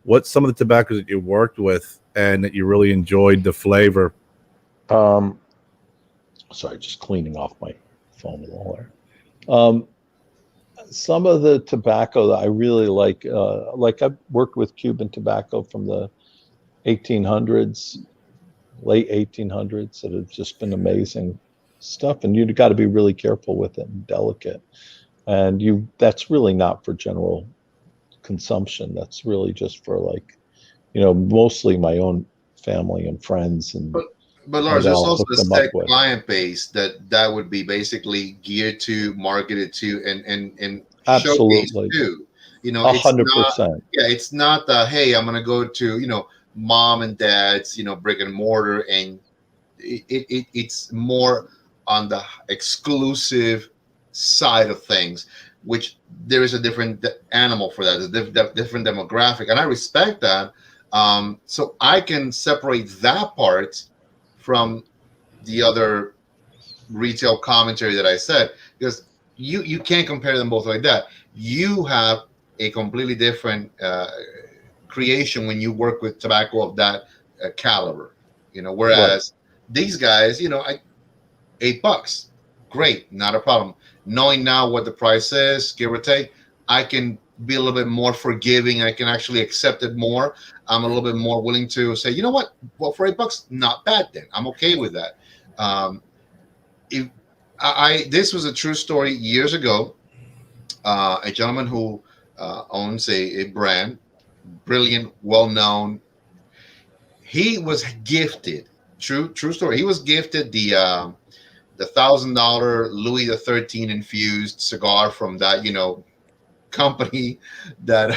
what's some of the tobaccos that you worked with and that you really enjoyed the flavor? Sorry, just cleaning off my phone a little there. Some of the tobacco that I really like I've worked with Cuban tobacco from the 1800s, late 1800s, that have just been amazing stuff, and you've got to be really careful with it and delicate, and that's really not for general consumption. That's really just for mostly my own family and friends. But Lars, there's also a set client base that would be basically geared to, marketed to, and absolutely to. 100%. It's not the, hey, I'm gonna go to mom and dad's brick and mortar, and it's more on the exclusive side of things, which there is a different animal for that, a different demographic, and I respect that. So I can separate that part from the other retail commentary that I said, because you can't compare them both like that. You have a completely different creation when you work with tobacco of that caliber, whereas these guys, $8, great, not a problem. Knowing now what the price is, give or take, I can be a little bit more forgiving. I can actually accept it more. I'm a little bit more willing to say, you know what? Well, for $8, not bad. Then I'm okay with that. This was a true story years ago. A gentleman who owns a brand, brilliant, well-known. He was gifted. True story. He was gifted the $1,000 Louis XIII infused cigar from that company that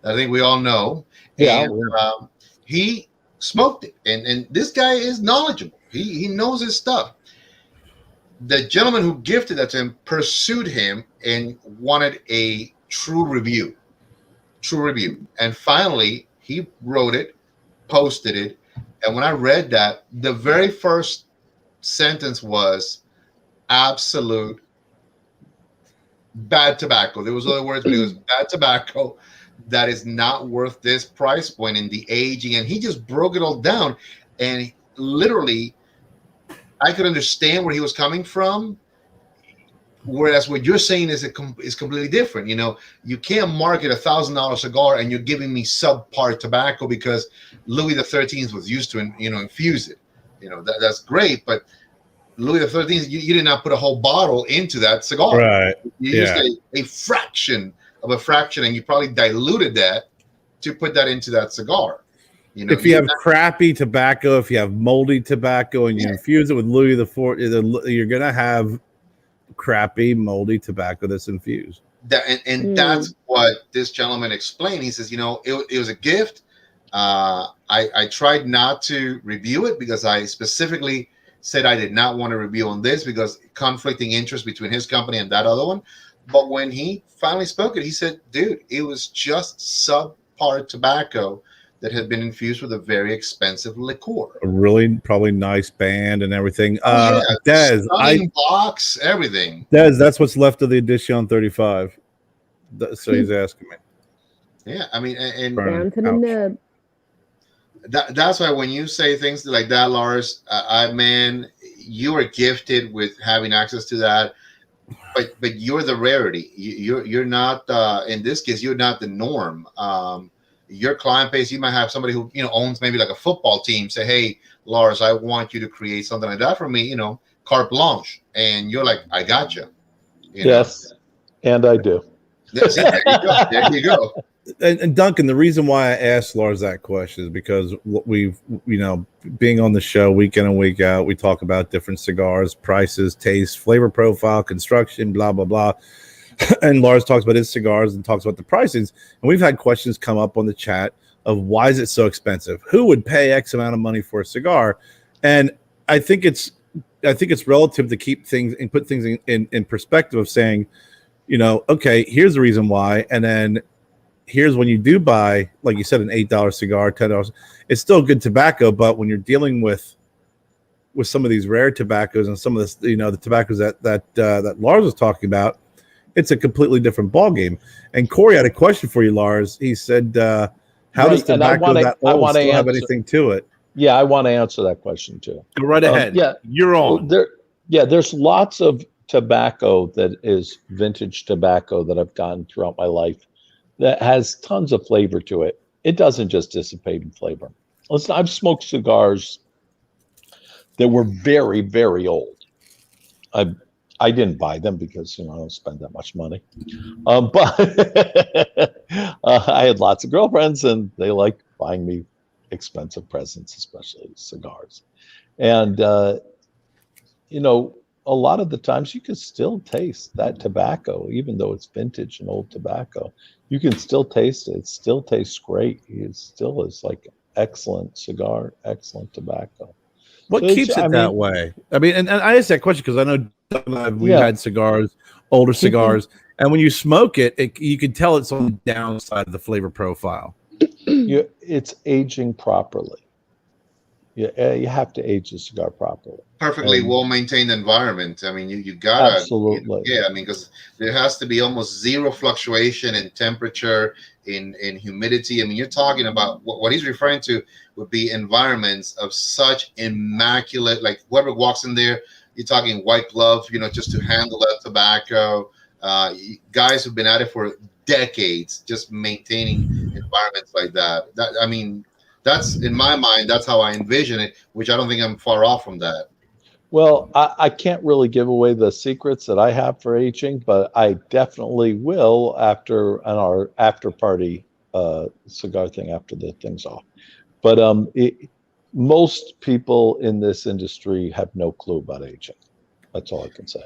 I think we all know. Yeah. And he smoked it, and this guy is knowledgeable. He knows his stuff. The gentleman who gifted that to him pursued him and wanted a true review. And finally, he wrote it, posted it, and when I read that, the very first sentence was absolute bad tobacco. There was other words, but it was bad tobacco that is not worth this price point in the aging. And he just broke it all down. And literally, I could understand where he was coming from. Whereas what you're saying is completely different. You can't market $1,000 cigar and you're giving me subpar tobacco because Louis XIII was used to, infuse it. That's great, but Louis XIII, you did not put a whole bottle into that cigar. Right. You used a fraction of a fraction, and you probably diluted that to put that into that cigar. If you have crappy tobacco, if you have moldy tobacco, and you infuse it with Louis XIV, you're gonna have crappy, moldy tobacco that's infused. That's what this gentleman explained. He says, it was a gift. I tried not to review it because I specifically said I did not want to review on this because conflicting interest between his company and that other one. But when he finally spoke it, he said, dude, it was just subpar tobacco that had been infused with a very expensive liqueur. A really probably nice band and everything. Des, box, everything. Des, that's what's left of the Edition 35. So he's asking me. Yeah, I mean, and down to the nub. That's why when you say things like that, Lars, you are gifted with having access to that. But you're the rarity. You're not in this case. You're not the norm. Your client base, you might have somebody who owns maybe like a football team. Say, hey, Lars, I want you to create something like that for me. Carte blanche, and you're like, I got you. Yes, and I do. There you go. and Duncan, the reason why I asked Lars that question is because we've, being on the show week in and week out, we talk about different cigars, prices, taste, flavor profile, construction, blah, blah, blah. And Lars talks about his cigars and talks about the prices. And we've had questions come up on the chat of why is it so expensive? Who would pay X amount of money for a cigar? And I think it's relative to keep things and put things in perspective of saying, okay, here's the reason why. And then here's when you do buy, like you said, an $8 cigar, $10. It's still good tobacco, but when you're dealing with some of these rare tobaccos and some of this, the tobaccos that Lars was talking about, it's a completely different ballgame. And Corey had a question for you, Lars. He said, how does tobacco that old still have anything to it? Yeah, I want to answer that question too. Go right ahead. Yeah, you're on. There's lots of tobacco that is vintage tobacco that I've gotten throughout my life that has tons of flavor to it. It doesn't just dissipate in flavor. Listen, I've smoked cigars that were very, very old. I didn't buy them because I don't spend that much money. But I had lots of girlfriends, and they liked buying me expensive presents, especially cigars. And a lot of the times you can still taste that tobacco, even though it's vintage and old tobacco. You can still taste it. It still tastes great. It still is like excellent cigar, excellent tobacco. What keeps it that way? I mean, and I asked that question because I know we've had cigars, older cigars, and when you smoke it, you can tell it's on the downside of the flavor profile. It's aging properly. You have to age the cigar properly. Perfectly well-maintained environment. I mean, you gotta absolutely. I mean, because there has to be almost zero fluctuation in temperature, in humidity. I mean, you're talking about what he's referring to would be environments of such immaculate, like whoever walks in there, you're talking white gloves, just to handle that tobacco. Guys who've been at it for decades, just maintaining environments like that. I mean, that's, in my mind, that's how I envision it, which I don't think I'm far off from that. Well, I can't really give away the secrets that I have for aging, but I definitely will after our after party cigar thing after the thing's off. But most people in this industry have no clue about aging. That's all I can say.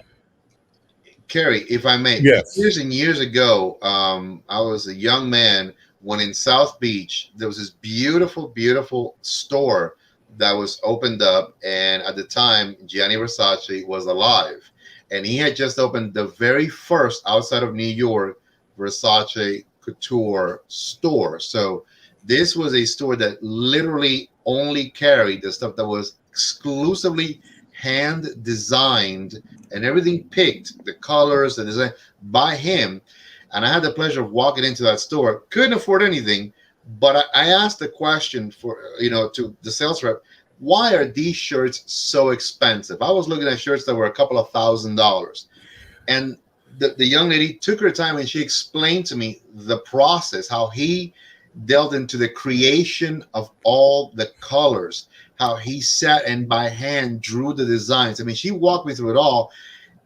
Kerry, if I may, yes. Years and years ago, I was a young man when in South Beach, there was this beautiful, beautiful store that was opened up. And at the time, Gianni Versace was alive. And he had just opened the very first outside of New York Versace couture store. So this was a store that literally only carried the stuff that was exclusively hand designed and everything picked, the colors, the design by him. And I had the pleasure of walking into that store. Couldn't afford anything, but I asked the question to the sales rep, why are these shirts so expensive? I was looking at shirts that were a couple of $1,000s. And the young lady took her time and she explained to me the process, how he delved into the creation of all the colors, how he sat and by hand drew the designs. I mean, she walked me through it all.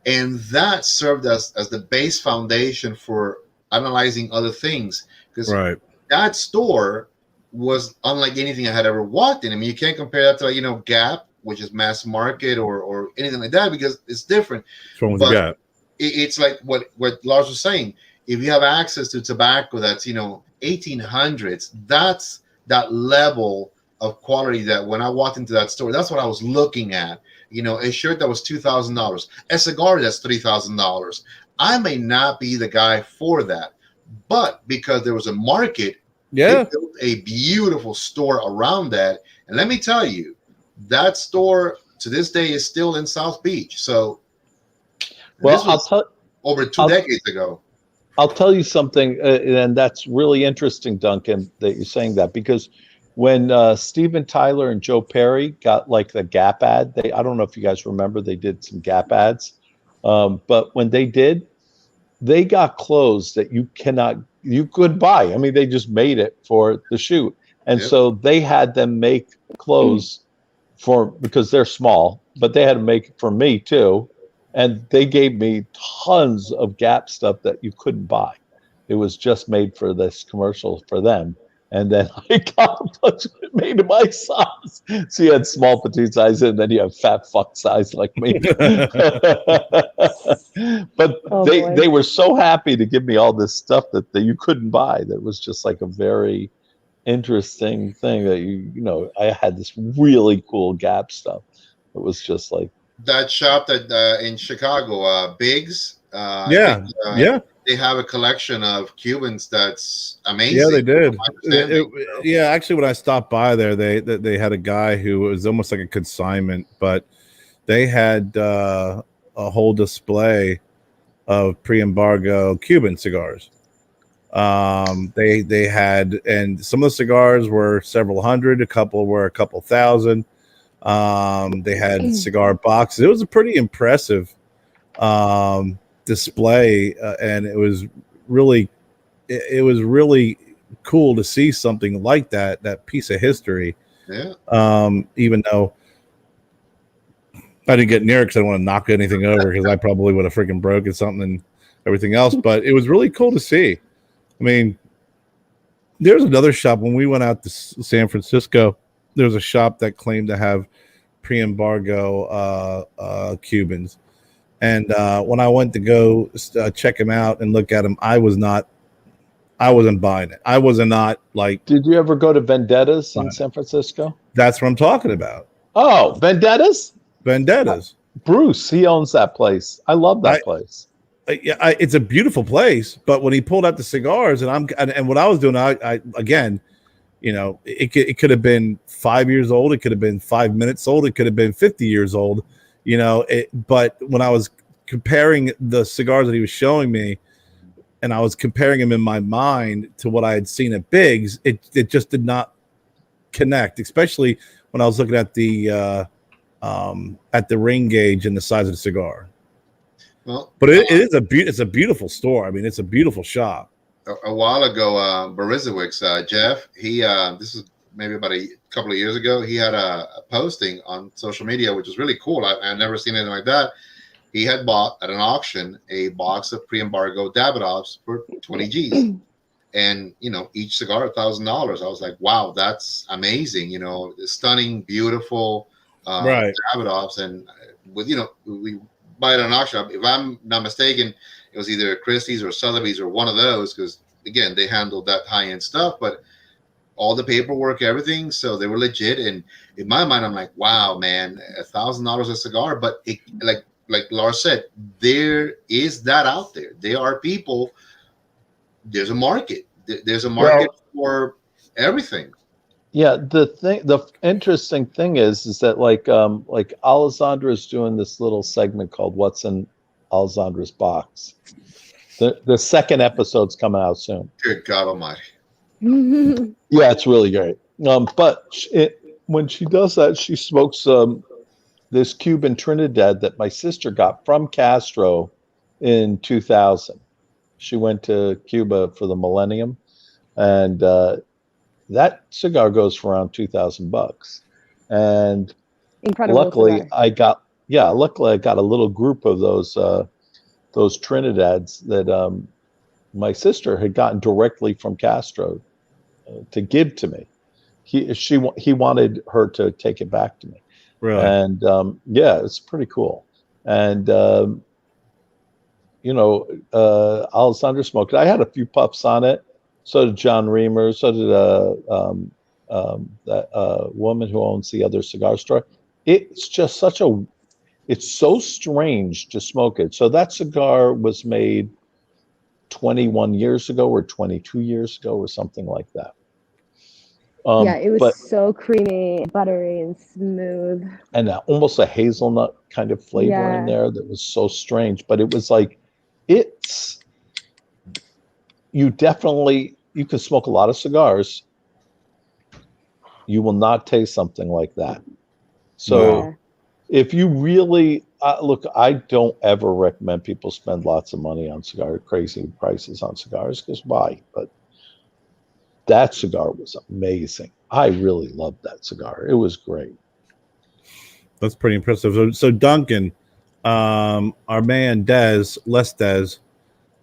And that served as the base foundation for analyzing other things. Because that store was unlike anything I had ever walked in. I mean, you can't compare that to Gap, which is mass market or anything like that, because it's different. But Gap. It's like what Lars was saying. If you have access to tobacco that's 1800s, that's that level of quality that when I walked into that store, that's what I was looking at. A shirt that was $2,000, a cigar that's $3,000. I may not be the guy for that, but because there was a market, they built a beautiful store around that. And let me tell you, that store to this day is still in South Beach. So, over 2 decades ago. I'll tell you something, and that's really interesting, Duncan, that you're saying that, because when Steven Tyler and Joe Perry got like the Gap ad, I don't know if you guys remember, they did some Gap ads. But when they did, they got clothes that you could buy. I mean, they just made it for the shoot. And so they had them make clothes because they're small, but they had to make it for me too. And they gave me tons of Gap stuff that you couldn't buy. It was just made for this commercial for them. And then I got a bunch of it made in my size. So you had small, petite size, and then you have fat fuck size like me. But they were so happy to give me all this stuff that you couldn't buy. That was just like a very interesting thing that you know, I had this really cool Gap stuff. It was just like that shop that in Chicago, Biggs. Yeah. They have a collection of Cubans that's amazing. Yeah, they did. Yeah, actually, when I stopped by there, they had a guy who was almost like a consignment, but they had a whole display of pre-embargo Cuban cigars. They had, and some of the cigars were several hundred, a couple were a couple thousand. They had cigar boxes. It was a pretty impressive display, and it was really cool to see something like that piece of history. Yeah. Even though I didn't get near it because I didn't want to knock anything over, because I probably would have freaking broken something and everything else, but it was really cool to see. I mean, there's another shop when we went out to San Francisco. There was a shop that claimed to have pre-embargo Cubans. And when I went to go check him out and look at him, I wasn't buying it. I was not like. Did you ever go to Vendettas in San Francisco? That's what I'm talking about. Oh, Vendettas? Bruce, he owns that place. I love that place. It's a beautiful place. But when he pulled out the cigars, and what I was doing, I again, you know, it could have been 5 years old. It could have been 5 minutes old. It could have been 50 years old. You know, but when I was comparing the cigars that he was showing me, and I was comparing them in my mind to what I had seen at Biggs, it just did not connect, especially when I was looking at the ring gauge and the size of the cigar. Well, but it's a beautiful store. I mean, it's a beautiful shop. A while ago, Barizowicz, Jeff, he this is maybe about a couple of years ago, he had a posting on social media, which was really cool. I've never seen anything like that. He had bought at an auction a box of pre-embargo Davidoffs for 20 G's. And, you know, each cigar $1,000. I was like, wow, that's amazing. You know, stunning, beautiful Davidoffs. And with, you know, we buy it at an auction. If I'm not mistaken, it was either Christie's or Sotheby's or one of those, because, again, they handled that high-end stuff. But all the paperwork, everything, so they were legit. And in my mind, I'm like, wow, man, $1,000 a cigar. But it, like Lars said, there is that out there. There are people. There's a market. There's a market for everything. Yeah, the interesting thing is that like Alessandra's doing this little segment called "What's in Alessandra's Box." The second episode's coming out soon. Good God Almighty. Yeah, it's really great. But when she does that, she smokes this Cuban Trinidad that my sister got from Castro in 2000. She went to Cuba for the millennium, and that cigar goes for around $2,000. And incredible luckily, cigar. I got a little group of those Trinidads that my sister had gotten directly from Castro to give to me. He wanted her to take it back to me. Really? And yeah, it's pretty cool. And you know, Alessandra smoked it. I had a few puffs on it. So did John Reamer. So did that woman who owns the other cigar store. It's just it's so strange to smoke it. So that cigar was made 21 years ago or 22 years ago or something like that. Yeah, it was so creamy, buttery, and smooth. And almost a hazelnut kind of flavor in there that was so strange. But it was like, you can smoke a lot of cigars. You will not taste something like that. So if you really, look, I don't ever recommend people spend lots of money on crazy prices on cigars, because why? But that cigar was amazing. I really loved that cigar. It was great. That's pretty impressive. So Duncan, our man Les Des,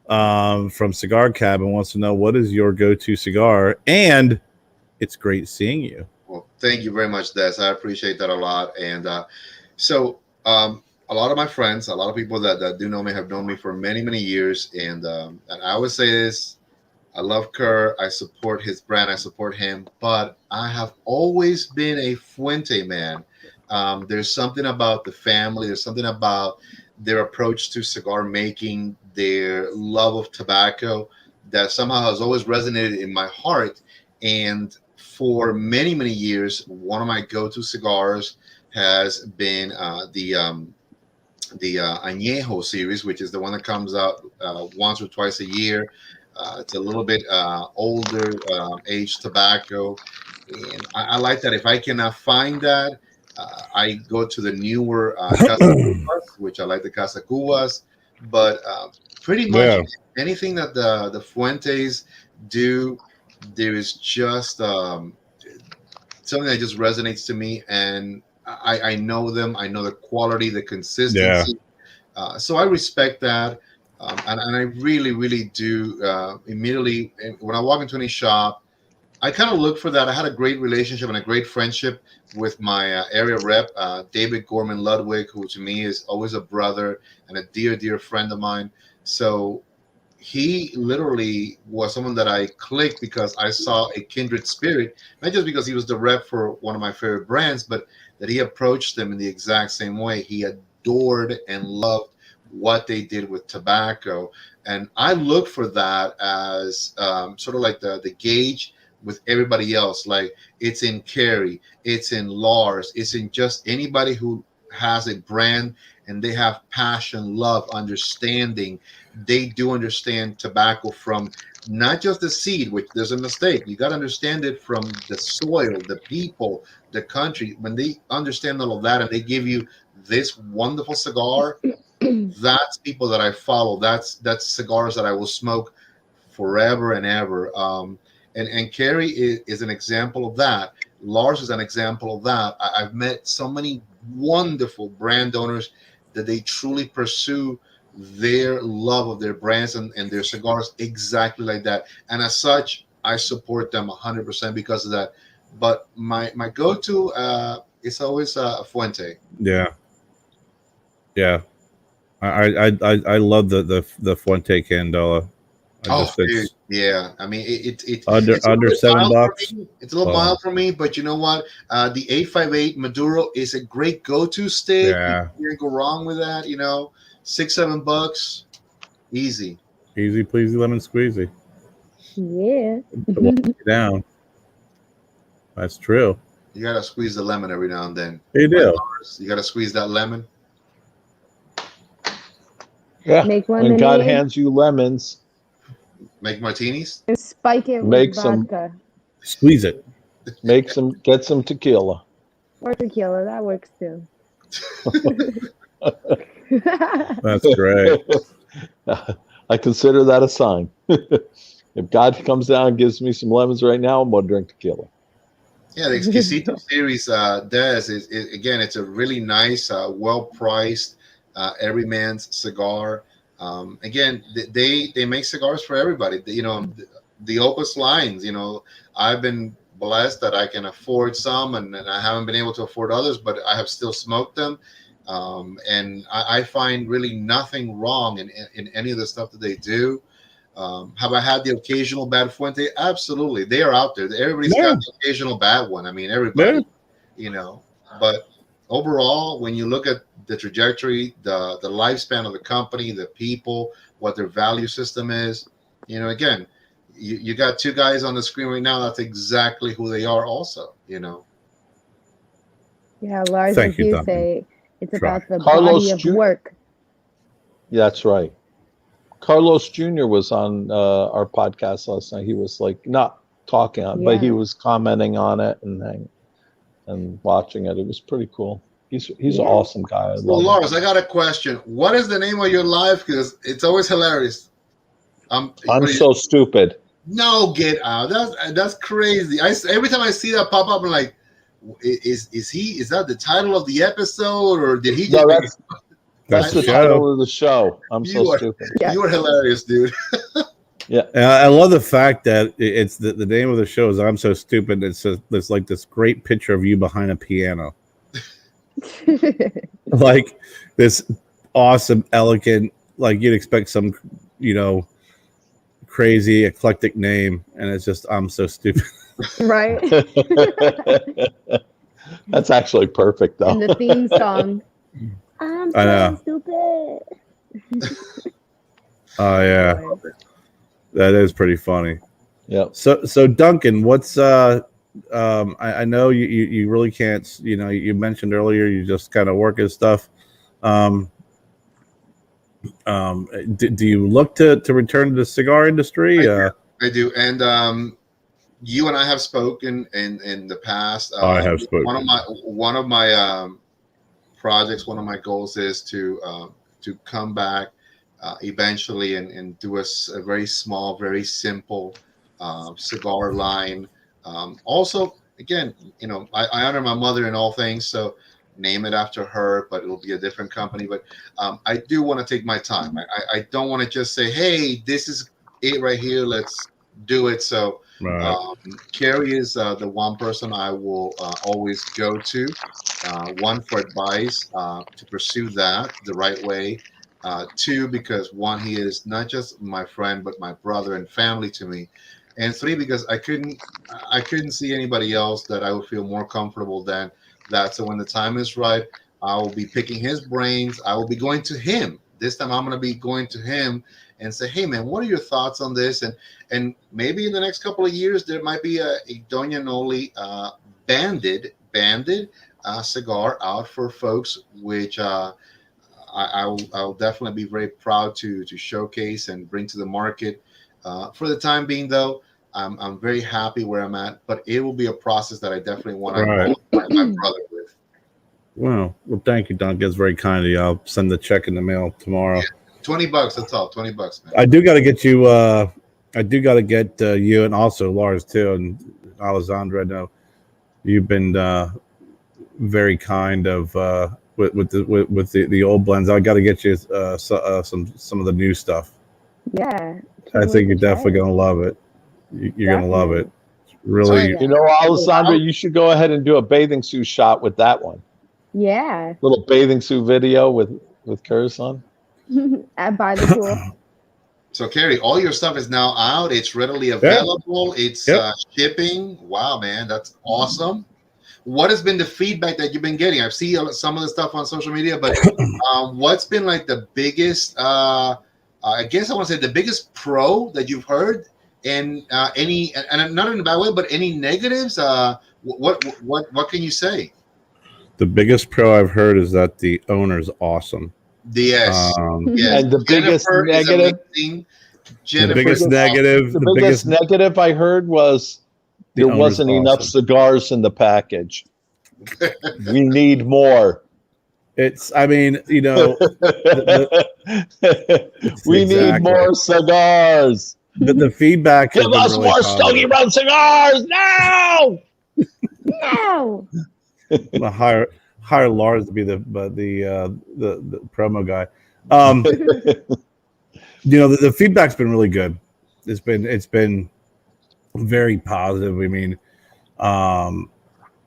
from Cigar Cabin wants to know, what is your go-to cigar? And it's great seeing you. Well, thank you very much, Des. I appreciate that a lot. And a lot of my friends, a lot of people that do know me have known me for many, many years. And I always say this: I love Kerr. I support his brand. I support him. But I have always been a Fuente man. There's something about the family. There's something about their approach to cigar making, their love of tobacco, that somehow has always resonated in my heart. And for many, many years, one of my go-to cigars has been the Añejo series, which is the one that comes out once or twice a year. It's a little bit older aged tobacco, and I like that. If I cannot find that, I go to the newer Casa Cubas, which I like the Casa Cubas, but pretty much anything that the Fuentes do, there is just something that just resonates to me, and I know them. I know the quality, the consistency. So I respect that. And I really, really do immediately, when I walk into any shop, I kind of look for that. I had a great relationship and a great friendship with my area rep, David Gorman Ludwig, who to me is always a brother and a dear, dear friend of mine. So he literally was someone that I clicked because I saw a kindred spirit, not just because he was the rep for one of my favorite brands, but that he approached them in the exact same way. He adored and loved what they did with tobacco. And I look for that as sort of like the gauge with everybody else. Like, it's in Kerry, it's in Lars, it's in just anybody who has a brand and they have passion, love, understanding. They do understand tobacco from not just the seed, which there's a mistake. You got to understand it from the soil, the people, the country. When they understand all of that and they give you this wonderful cigar, that's people that I follow. That's cigars that I will smoke forever and ever. And Kerry is an example of that. Lars is an example of that. I've met so many wonderful brand owners that they truly pursue their love of their brands and their cigars exactly like that. And as such, I support them 100% because of that. But my go-to is always a Fuente. Yeah. I love the Fuente Candela. Dude, yeah. I mean, it's under $7. It's a little mild for me, but you know what? The 858 Maduro is a great go-to stick. Yeah. You can't go wrong with that. You know, $6-7, easy Pleasy, lemon squeezy. Yeah. Down. That's true. You gotta squeeze the lemon every now and then. You do. You gotta squeeze that lemon. Yeah. Make when God hands you lemons, make martinis and spike it with vodka. Squeeze it. Get some tequila. Or tequila, that works too. That's great. I consider that a sign. If God comes down and gives me some lemons right now, I'm going to drink tequila. Yeah, the Exquisito series, Des, is again, it's a really nice, well-priced, everyman's cigar. Again, they make cigars for everybody. You know, the Opus lines, you know, I've been blessed that I can afford some, and I haven't been able to afford others, but I have still smoked them. And I find really nothing wrong in any of the stuff that they do. Have I had the occasional bad Fuente? Absolutely. They are out there. Everybody's got the occasional bad one. I mean, everybody, you know, but overall, when you look at the trajectory, the lifespan of the company, the people, what their value system is, you know, again, you got two guys on the screen right now. That's exactly who they are also, you know. Yeah, Lars, as you say, it's about the Carlos body of work. Yeah, that's right. Carlos Jr. was on our podcast last night. He was like not talking on, but he was commenting on it and watching it. It was pretty cool. He's an awesome guy. I love Lars, him. I got a question. What is the name of your live? Because it's always hilarious. I'm so stupid. No, get out. That's crazy. Every time I see that pop up, I'm like, is that the title of the episode, or did he just? No, That's the title of the show. I'm so stupid. You are hilarious, dude. Yeah, I love the fact that it's the name of the show is I'm So Stupid. There's like this great picture of you behind a piano, like this awesome, elegant, like you'd expect some, crazy eclectic name, and it's just I'm So Stupid. Right. That's actually perfect, though. And the theme song. I'm so stupid. Oh yeah. That is pretty funny. Yeah. So Duncan, what's I know you really can't, you mentioned earlier you just kind of work and stuff. Do you look to return to the cigar industry? I do. And you and I have spoken in the past. I have spoken. One of my projects, one of my goals is to come back eventually and do a very small, very simple cigar line. Also, again, I honor my mother in all things, so name it after her, but it'll be a different company. But I do want to take my time. I don't want to just say, hey, this is it right here, let's do it. So Carrie is the one person I will always go to, one, for advice to pursue that the right way. Two, because one, he is not just my friend but my brother and family to me, and three, because I couldn't see anybody else that I would feel more comfortable than that. So when the time is right, I will be picking his brains. I will be going to him this time. I'm going to be going to him and say, hey man, what are your thoughts on this? And maybe in the next couple of years there might be a Doña Noli banded cigar out for folks, which I'll definitely be very proud to showcase and bring to the market. For the time being, though, I'm very happy where I'm at, but it will be a process that I definitely want to involve my brother with. Well, thank you, Don. That's very kind of you. I'll send the check in the mail tomorrow. Yeah, $20, that's all. $20, man. I do got to get you. I do got to get you and also Lars too, and Alessandra. I know you've been very kind of with the old blends. I got to get you some of the new stuff. Yeah. I think you're definitely gonna love it. You're gonna love it. Really, Alessandra, you should go ahead and do a bathing suit shot with that one. Yeah. Little bathing suit video with Curacao. I buy the tool. So, Carrie, all your stuff is now out. It's readily available. It's shipping. Wow, man, that's awesome. What has been the feedback that you've been getting? I've seen some of the stuff on social media, but what's been like the biggest? I guess I want to say the biggest pro that you've heard, and any, and not in a bad way, but any negatives. What can you say? The biggest pro I've heard is that the owner's awesome. Yes. And the biggest negative. The biggest negative I heard was there wasn't enough cigars in the package. We need more. I mean, we need more cigars. The feedback. Give us really more Stogie Run cigars now. No. I'm hire Lars to be the promo guy. The feedback's been really good. It's been very positive. I mean,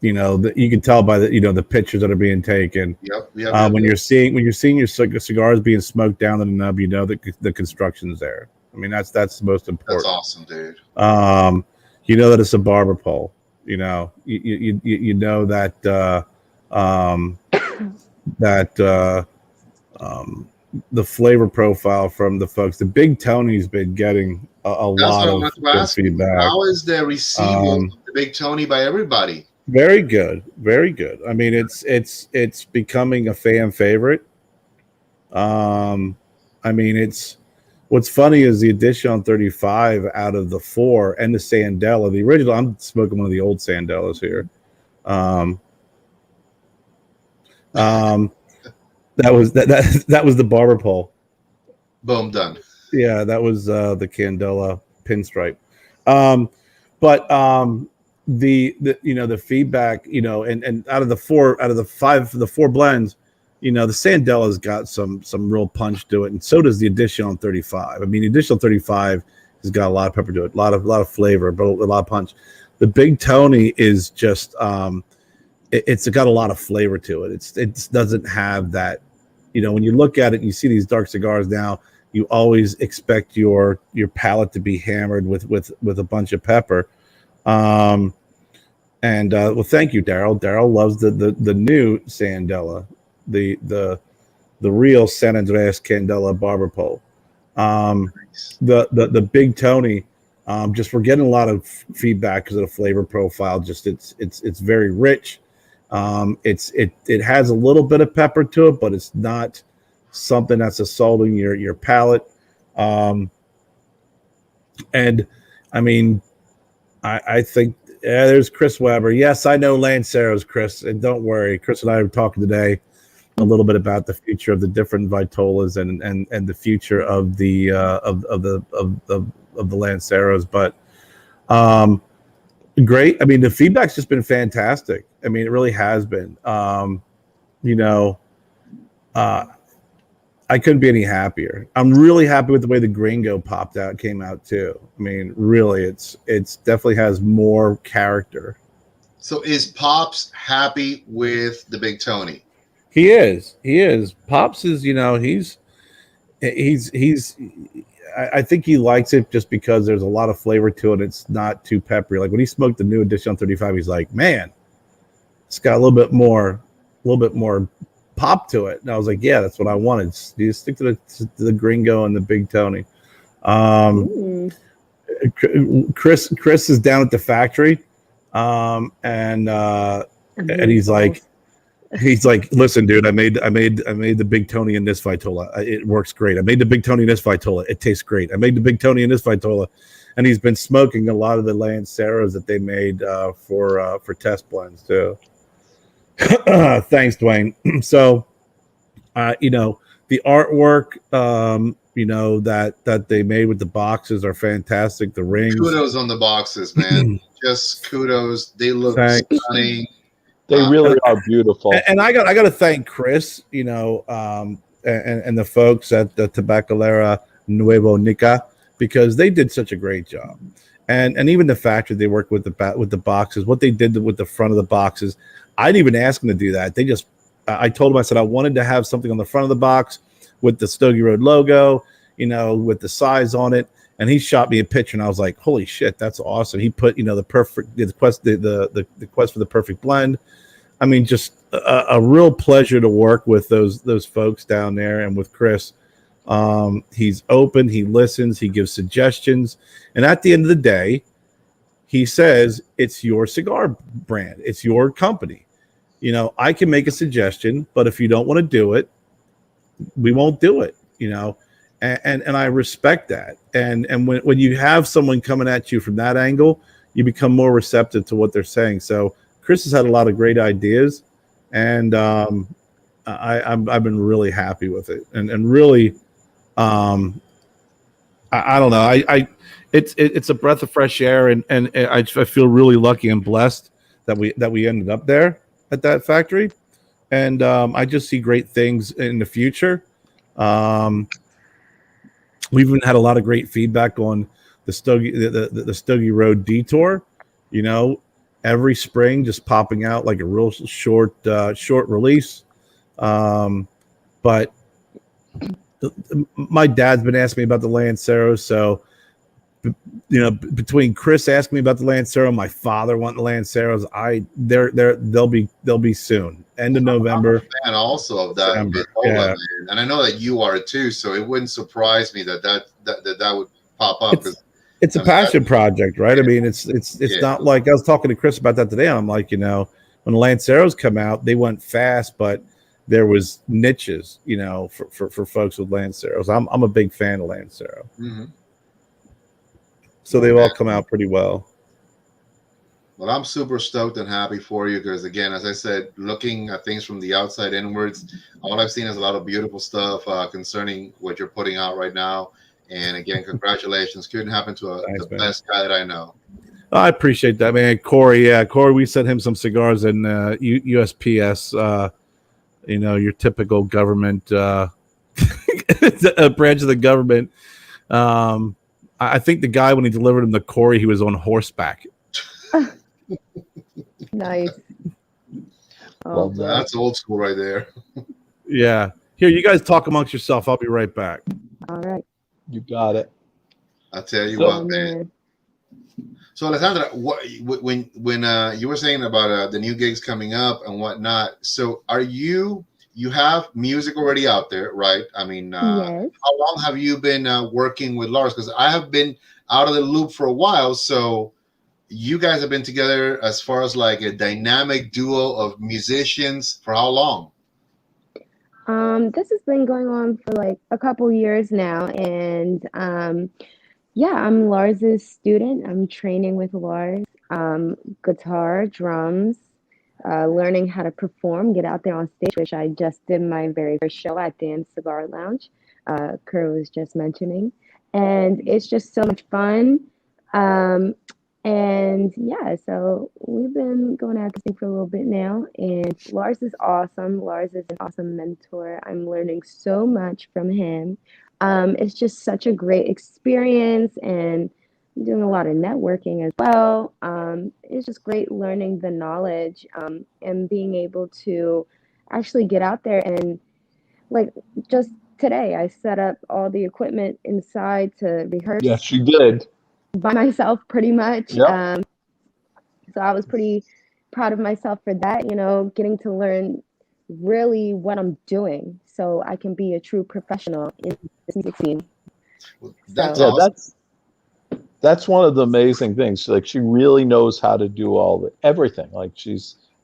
you can tell by the pictures that are being taken. Yep. When you're seeing your cigars being smoked down to the nub, that the construction's there. I mean, that's the most important. That's awesome, dude. That it's a barber pole. You know that the flavor profile from the folks. The Big Tony's been getting a lot of good feedback. How is the receiving of the Big Tony by everybody? Very good, very good. I mean, it's becoming a fan favorite. I mean, what's funny is the Edition 35 out of the 4 and the Sandela. The original, I'm smoking one of the old Sandelas here. That was the barber pole. Boom, done. Yeah, that was the Candela pinstripe. The feedback, and out of the 4 blends, the Sandella's got some real punch to it, and so does the Edition 35. I mean, the Edition 35 has got a lot of pepper to it, a lot of flavor, but a lot of punch. The Big Tony is just it's got a lot of flavor to it. It doesn't have that, when you look at it, and you see these dark cigars now, you always expect your palate to be hammered with a bunch of pepper. Well, thank you, Daryl. Daryl loves the new Sandella, the real San Andreas Candela barber pole. The Big Tony, just we're getting a lot of feedback because of the flavor profile. Just it's very rich. It has a little bit of pepper to it, but it's not something that's assaulting your palate. And I mean, I think there's Chris Weber. Yes, I know Lanceros, Chris, and don't worry, Chris and I are talking today a little bit about the future of the different Vitolas and the future of the Lanceros. But great. I mean, the feedback's just been fantastic. I mean, it really has been. I couldn't be any happier. I'm really happy with the way the Gringo came out too. I mean, really, it's definitely has more character. So is Pops happy with the Big Tony? He is. Pops is, he's I think he likes it just because there's a lot of flavor to it. It's not too peppery. Like when he smoked the new Edition 35, he's like, man, it's got a little bit more pop to it. And I was like, yeah, that's what I wanted. You stick to the Gringo and the Big Tony. Chris is down at the factory, and he's like, listen, dude, I made the Big Tony in this Vitola. It works great. I made the Big Tony in this Vitola. It tastes great. I made the Big Tony in this Vitola, and he's been smoking a lot of the Lanceros that they made for test blends too. Thanks, Dwayne. So, the artwork, that they made with the boxes are fantastic. The rings. Kudos on the boxes, man. Just kudos. They look stunning. They really are beautiful. And I got to thank Chris, and the folks at the Tabacalera Nuevo Nica, because they did such a great job. And even the factory, they worked with the boxes. What they did with the front of the boxes, I didn't even ask them to do that. They just, I told them, I said I wanted to have something on the front of the box with the Stogie Road logo, with the size on it. And he shot me a picture, and I was like, "Holy shit, that's awesome!" He put, the quest for the perfect blend. I mean, just a real pleasure to work with those folks down there, and with Chris. He's open, he listens, he gives suggestions, and at the end of the day, he says it's your cigar brand, it's your company. I can make a suggestion, but if you don't want to do it, we won't do it. And I respect that. And when you have someone coming at you from that angle, you become more receptive to what they're saying. So Chris has had a lot of great ideas, and I've been really happy with it. And really, I don't know. It's a breath of fresh air, and I feel really lucky and blessed that we ended up there at that factory. And I just see great things in the future. We've even had a lot of great feedback on the Stogie, the Stogie Road detour. Every spring just popping out like a real short release. But my dad's been asking me about the Lanceros, so between Chris asking me about the Lancero, my father wanting the Lanceros, they'll be soon, end of November. And also of that, man. And I know that you are too, so it wouldn't surprise me that would pop up. It's a passion project, right? I mean, it's not like I was talking to Chris about that today, and I'm like, when the Lanceros come out, they went fast, but there was niches, for folks with Lanceros. I'm a big fan of Lancero. Mm-hmm. So they've all come out pretty well. Well, I'm super stoked and happy for you because, again, as I said, looking at things from the outside inwards, all I've seen is a lot of beautiful stuff concerning what you're putting out right now. And again, congratulations. Couldn't happen to the best guy that I know. I appreciate that, man. Corey, we sent him some cigars in USPS your typical government a branch of the government. I think the guy, when he delivered him the Corey, he was on horseback. Nice. Well, That's old school right there. Yeah. Here, you guys talk amongst yourself. I'll be right back. All right. you got it. I tell you So- what, man. So Alessandra, when you were saying about the new gigs coming up and whatnot, so you have music already out there, right? I mean, Yes. how long have you been working with Lars? Because I have been out of the loop for a while. So you guys have been together as far as like a dynamic duo of musicians for how long? This has been going on for like a couple years now, and yeah, I'm Lars's student. I'm training with Lars, guitar, drums, learning how to perform, get out there on stage, which I just did my very first show at Dan's Cigar Lounge. Kerr was just mentioning, and it's just so much fun. And yeah, so we've been going at this thing for a little bit now, and Lars is awesome. Lars is an awesome mentor. I'm learning so much from him. It's just such a great experience, and I'm doing a lot of networking as well. It's just great learning the knowledge, and being able to actually get out there and like just today, I set up all the equipment inside to rehearse Yes, you did. by myself pretty much. Yep. So I was pretty proud of myself for that, getting to learn really what I'm doing so I can be a true professional in this music scene. That's So- awesome. That's one of the amazing things. Like, she really knows how to do everything. Like,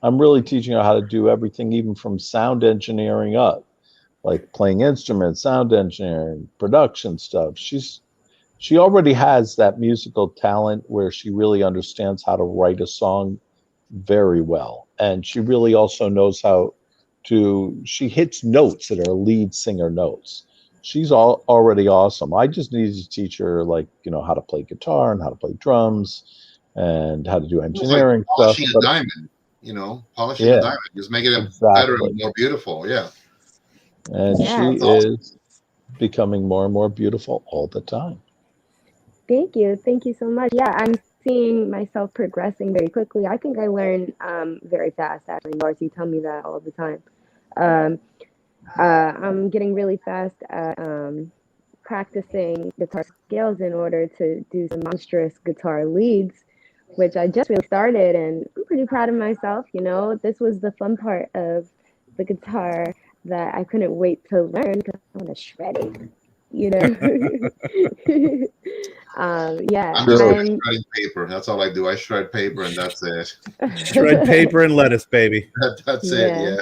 I'm really teaching her how to do everything, even from sound engineering up, like playing instruments, sound engineering, production stuff. She already has that musical talent where she really understands how to write a song very well. And she really also knows she hits notes that are lead singer notes. She's already awesome. I just needed to teach her, like, how to play guitar and how to play drums and how to do engineering It's like polishing stuff. a diamond, polishing Yeah, a diamond, just making it exactly. better and more beautiful. Yeah. And Yeah. she That's awesome. is becoming more and more beautiful all the time. Thank you. Thank you so much. Yeah, I'm seeing myself progressing very quickly. I think I learn very fast, actually. Lars, you tell me that all the time. I'm getting really fast at practicing guitar scales in order to do some monstrous guitar leads, which I just really started, and I'm pretty proud of myself. This was the fun part of the guitar that I couldn't wait to learn because I want to shred it. Yeah. I'm just and- shredding paper. That's all I do. I shred paper, and that's it. Shred paper and lettuce, baby. That's Yeah. it. Yeah.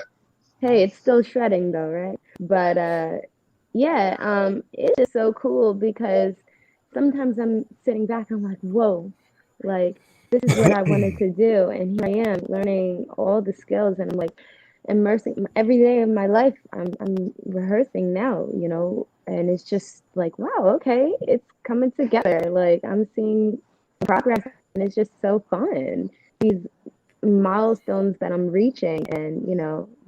Hey, it's still shredding though, right? But yeah, it's just so cool because sometimes I'm sitting back, I'm like, whoa, like this is what I wanted to do, and here I am learning all the skills, and I'm like immersing every day of my life. I'm rehearsing now, and it's just like, wow, okay, it's coming together. Like I'm seeing progress, and it's just so fun. These milestones that I'm reaching, and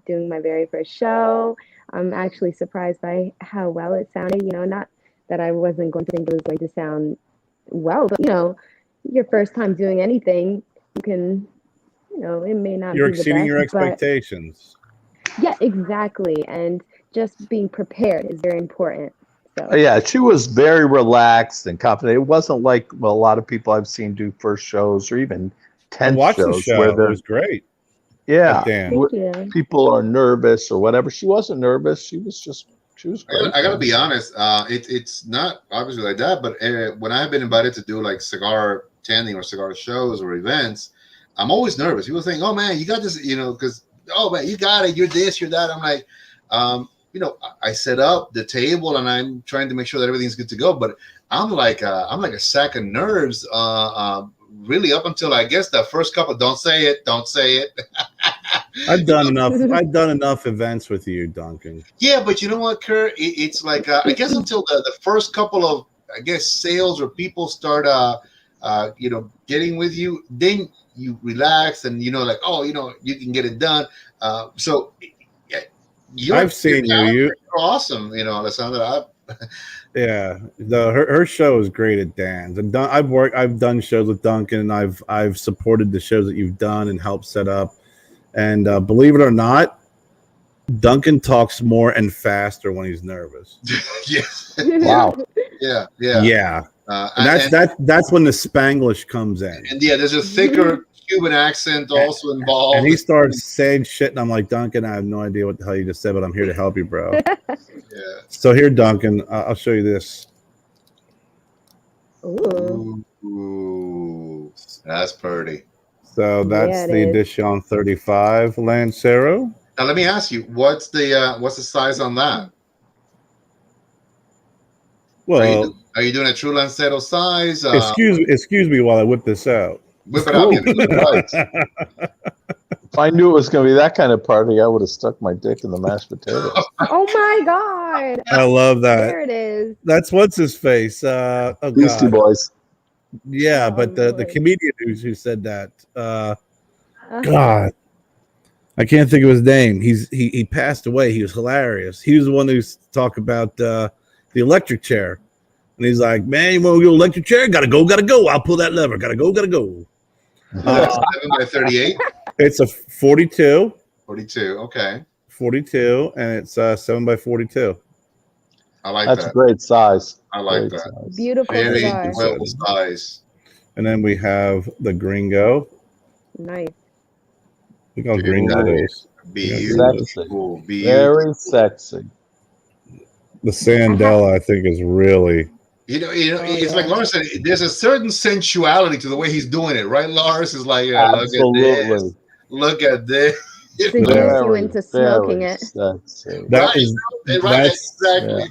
doing my very first show. I'm actually surprised by how well it sounded. Not that I wasn't going to think it was going to sound well, but your first time doing anything, you can, it may not You're be the exceeding best, your but expectations. yeah, exactly. And just being prepared is very important. So Yeah, she was very relaxed and confident. It wasn't like a lot of people I've seen do first shows or even I 10th watched the shows show. where It they're was great. yeah, Dan. thank you. people are nervous or whatever. She wasn't nervous. She was great. I gotta be honest. It's not obviously like that, but when I've been invited to do like cigar tending or cigar shows or events, I'm always nervous. People think, "Oh man, you got this," because oh man, you got it. You're this, you're that. I'm like, I set up the table and I'm trying to make sure that everything's good to go. But I'm like a sack of nerves. Really, up until I guess the first couple. Don't say it. I've done enough events with you, Duncan. Yeah, but you know what, Kurt? It's like I guess until the first couple of sales or people start getting with you, then you relax and like, oh, you can get it done. So I've seen you. You're awesome, Alessandra. Yeah, her show is great at Dan's. And I've done shows with Duncan. I've supported the shows that you've done and helped set up. And believe it or not, Duncan talks more and faster when he's nervous. Yes. Wow. Yeah. And that's when the Spanglish comes in. And there's a thicker Cuban accent also involved. And he starts saying shit, and I'm like, Duncan, I have no idea what the hell you just said, but I'm here to help you, bro. Yeah. So here, Duncan, I'll show you this. Ooh, that's pretty. So that's the Edition 35 Lancero. Now let me ask you, what's the size on that? Well, are you doing a true Lancero size? Excuse me while I whip this out. Whip it out. If I knew it was going to be that kind of party, I would have stuck my dick in the mashed potatoes. Oh my God! I love that. There it is. That's what's his face. Beastie Boys. Yeah, but the comedian who said that. God, I can't think of his name. He passed away. He was hilarious. He was the one who talked about the electric chair, and he's like, "Man, you want to go electric chair? Gotta go. I'll pull that lever. Gotta go. 7 by 38. It's a 42. 42. Okay. 42, and it's 7 by 42. I like That's that. a great size. I like Great that. size. Beautiful Very cigar. enjoyable size. And then we have the Gringo. Nice. Look how Gringo is. Beautiful. Very sexy. The Sandela, I think, is really. It's like Lars said. There's a certain sensuality to the way he's doing it, right? Lars is like, Absolutely. Look at this. Seduce you into smoking it. Sexy. Exactly.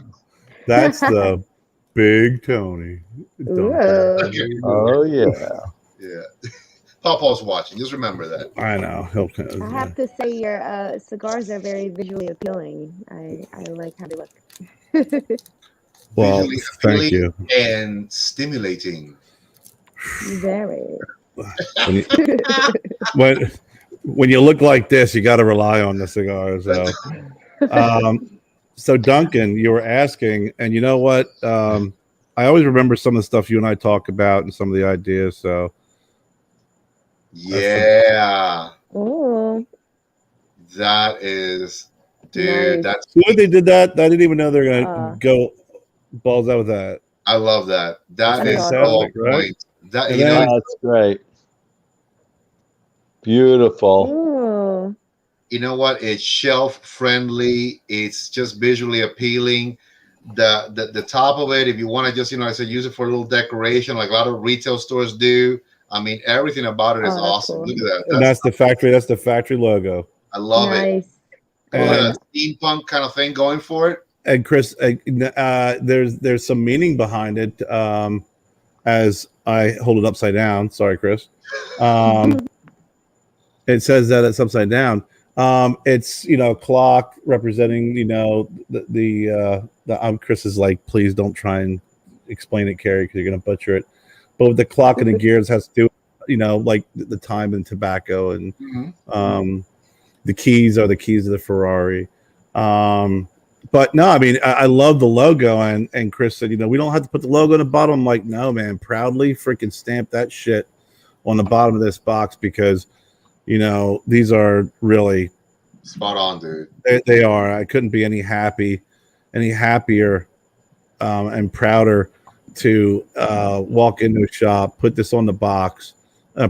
That's the Big Tony. Oh yeah. Yeah. Papa's watching. Just remember that. I know. I have to say your cigars are very visually appealing. I like how they look. Well, Visually thank you. And stimulating. Very. When you look like this, you got to rely on the cigars. So Duncan, you were asking, and you know what? I always remember some of the stuff you and I talk about and some of the ideas. So yeah. Oh. That is, dude. Nice. That's when they did that, I didn't even know they were gonna go balls out with that. I love that. That is awesome. so Right? point. That That's great. Beautiful. Ooh. you know what? It's shelf friendly. It's just visually appealing. The top of it, if you want to just, I said, use it for a little decoration, like a lot of retail stores do. I mean, everything about it is awesome. Cool. Look at that. And that's the factory. That's the factory logo. I love it. And, a steampunk kind of thing going for it. And Chris, there's some meaning behind it. As I hold it upside down. Sorry, Chris. It says that it's upside down. It's clock representing the Chris is like, please don't try and explain it, Carrie, because you're gonna butcher it. But with the clock and the gears has to do like the time and tobacco, and the keys are the keys of the Ferrari. But no, I mean, I love the logo, and Chris said, we don't have to put the logo on the bottom. I'm like, no, man, proudly freaking stamp that shit on the bottom of this box, because these are really spot on, dude. They are. I couldn't be any happier, and prouder to walk into a shop, put this on the box,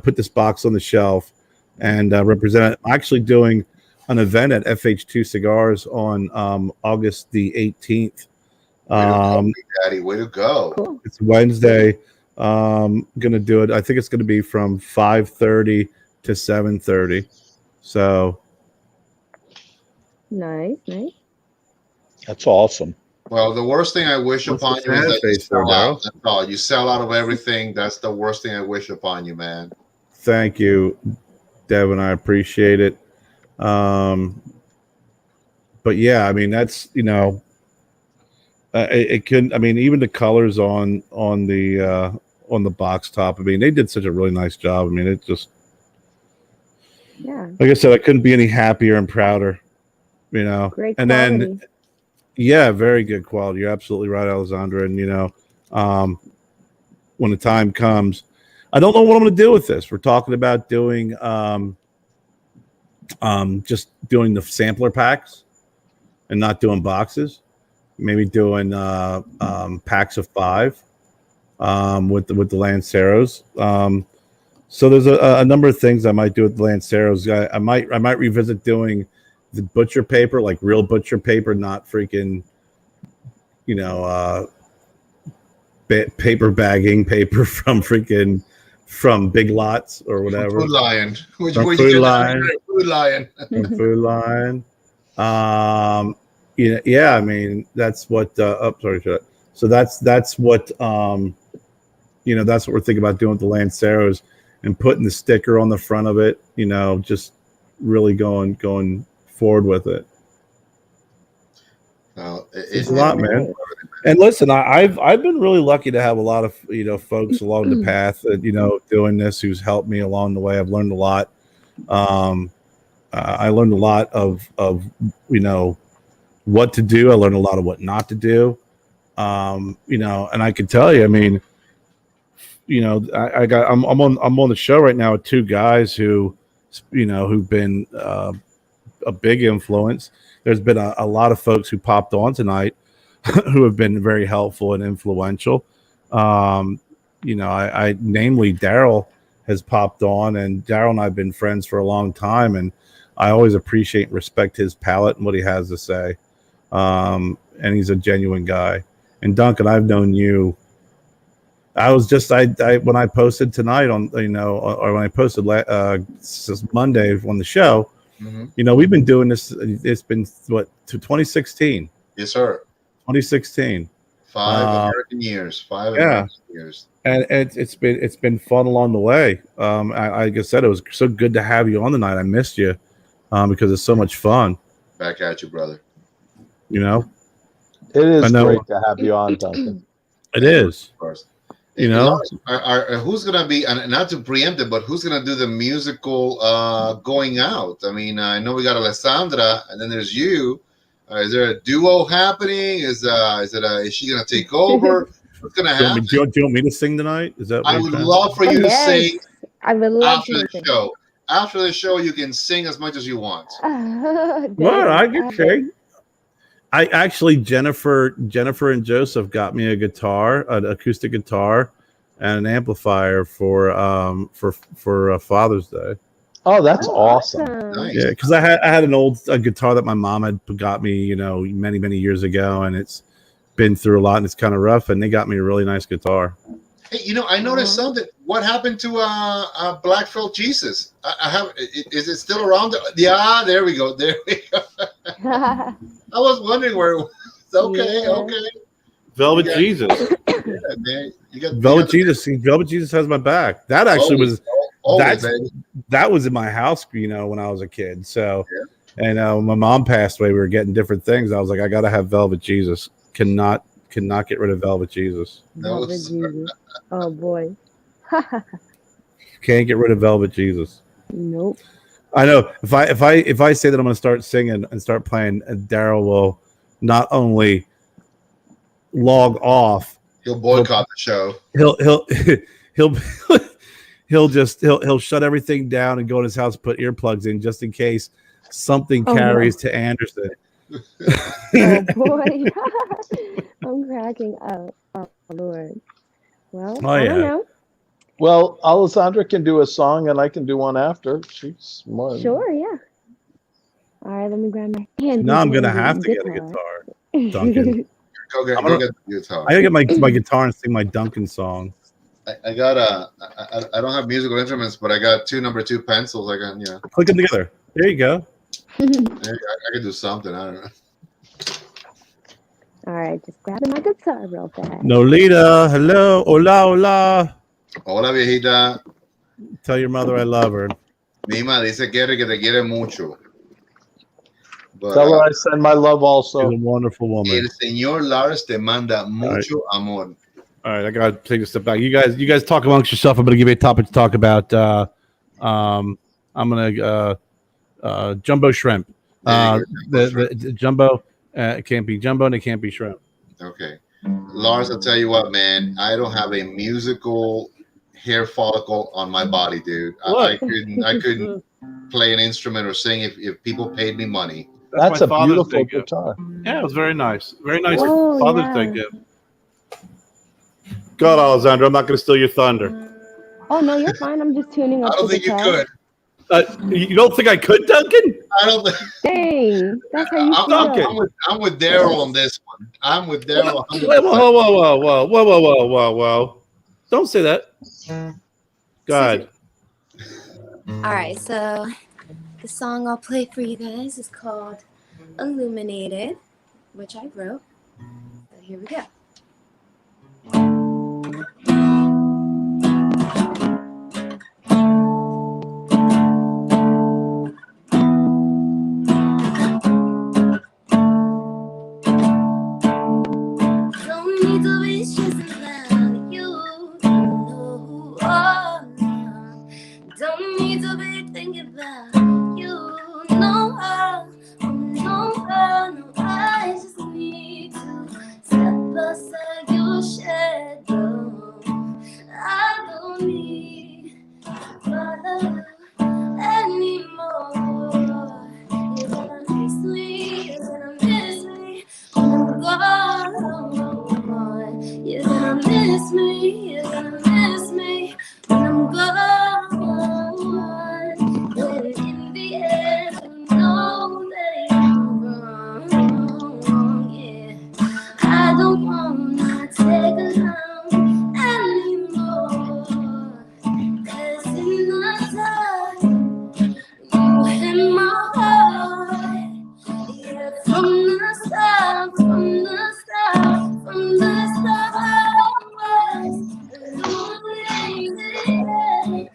put this box on the shelf, and represent it. I'm actually doing an event at FH2 Cigars on August the 18th. Daddy, way to go! Cool. It's Wednesday. Gonna do it. I think it's gonna be from 5:30 to 7:30. So nice. That's awesome. Well, the worst thing I wish upon you is that you sell out. That's all. You sell out of everything. That's the worst thing I wish upon you, man. Thank you, Devin. I appreciate it. But yeah, I mean, that's it can. I mean, even the colors on the box top. I mean, they did such a really nice job. I mean, it just, Yeah. like I said, I couldn't be any happier and prouder. you know. Great and quality. then yeah, very good quality. You're absolutely right, Alessandra. And you know, when the time comes, I don't know what I'm going to do with this. We're talking about doing just doing the sampler packs and not doing boxes. Maybe doing packs of 5 with the Lanceros. So there's a number of things I might do with the Lanceros. I might revisit doing the butcher paper, like real butcher paper, not freaking, you know, paper bagging paper from Big Lots or whatever. Food Lion. From Food Lion. Food Lion. From Food Lion. Yeah. I mean, that's what. So that's what. You know, that's what we're thinking about doing with the Lanceros and putting the sticker on the front of it. You know, just really going forward with it. It's a lot, man. And listen, I've been really lucky to have a lot of, you know, folks along the path that, you know, doing this who's helped me along the way. I've learned a lot. I learned a lot of you know, what to do. I learned a lot of what not to do. You know, and I can tell you, I mean, you know, I'm on the show right now with 2 guys who, you know, who've been a big influence. There's been a lot of folks who popped on tonight who have been very helpful and influential. You know, I namely Daryl has popped on, and Daryl and I have been friends for a long time, and I always appreciate and respect his palate and what he has to say. And he's a genuine guy. And Duncan, I've known you. I was just when I posted tonight on, you know, or when I posted Monday on the show. Mm-hmm. You know, we've been doing this. It's been what, to 2016? Yes, sir. 2016. 5 American years. 5 yeah. American years. And it's been fun along the way. Like I said, it was so good to have you on tonight. I missed you because it's so much fun. Back at you, brother. You know, it is great to have you on, Duncan. It is. Of course. You know, who's gonna be, and not to preempt it, but who's gonna do the musical going out? I mean, I know we got Alessandra, and then there's you. Is there a duo happening? Is she gonna take over? What's gonna happen? Do you want me to sing tonight? Is that? I would love for you to sing. I would love after the show. After the show, you can sing as much as you want. Well, I can sing. I actually, Jennifer and Joseph got me a guitar, an acoustic guitar, and an amplifier for Father's Day. Oh, that's awesome! Nice. Yeah, because I had an old guitar that my mom had got me, you know, many years ago, and it's been through a lot, and it's kind of rough. And they got me a really nice guitar. Hey, you know, I noticed something. What happened to Black Felt Jesus? I have. Is it still around? Yeah, there we go. There we go. I was wondering where. Okay, okay. Velvet Jesus. Yeah, man. Velvet Jesus. See, Velvet Jesus has my back. That actually was. That was in my house, you know, when I was a kid. So, and my mom passed away. We were getting different things. I was like, I got to have Velvet Jesus. Cannot get rid of Velvet Jesus. Velvet Jesus. Oh boy. Can't get rid of Velvet Jesus. Nope. I know. If I say that I'm going to start singing and start playing, Daryl will not only log off. He'll boycott the show. He'll shut everything down and go in his house, put earplugs in just in case something carries to Anderson. Oh boy. I'm cracking up. Oh Lord. Well, I don't know. Well, Alessandra can do a song and I can do one after. She's more. Sure, yeah. All right, let me grab my hand. Now I'm gonna have to get a guitar, Duncan. Go get the guitar. I gotta get my guitar and sing my Duncan song. I got I don't have musical instruments, but I got 2 number 2 pencils. I got click them together. There you go. I could do something. I don't know. All right, just grabbing my guitar real fast. Nolita, hello, hola. Hola, viejita. Tell your mother I love her. Mima dice que te quiere mucho. But, tell her I send my love also. She's a wonderful woman. El Señor Lars te manda mucho amor. All right, I gotta take a step back. You guys talk amongst yourself. I'm gonna give you a topic to talk about. I'm gonna jumbo shrimp. The jumbo, it can't be jumbo and it can't be shrimp. Okay. Lars, I'll tell you what, man. I don't have a musical hair follicle on my body, dude. I couldn't play an instrument or sing if people paid me money. That's a beautiful guitar. Yeah, it was very nice. Very nice Oh, Father's yeah. Day gift. God, Alessandro, I'm not going to steal your thunder. Oh no, you're fine. I'm just tuning up. I don't think you could. You don't think I could, Duncan? I don't think. Dang, that's how you feel. I'm with Daryl on this one. I'm with Daryl. Whoa. Don't say that. God. All right, so the song I'll play for you guys is called Illuminated, which I wrote. So here we go. Don't need to be stressing about you. No, oh, no. Don't need to be thinking about you. No, no, I just need to step aside your shadow. I don't need to follow anymore. You're gonna miss me, you're gonna miss me when I'm gone. You're gonna miss me, you're gonna miss me when I'm gone. When in the end, you know that you're wrong. Yeah, I don't wanna take a long anymore. 'Cause in the time you hit my heart. Yeah, from the start, I was illuminated.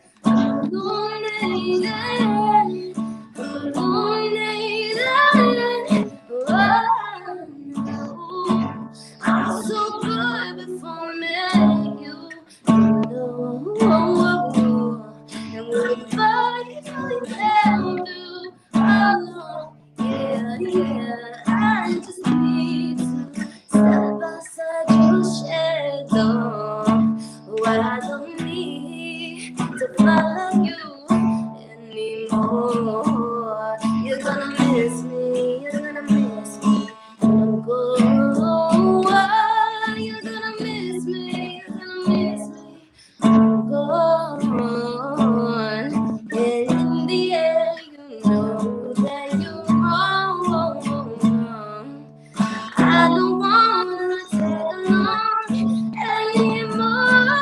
I'm so good before meeting you. And nobody really can do. Oh, yeah, I just need to step outside your shadow. Well, I don't need to follow you anymore. You're gonna miss me, you're gonna miss me when I'm gone. You're gonna miss me, you're gonna miss me when I'm gone. And in the end, you know that you're wrong. I don't wanna take along anymore.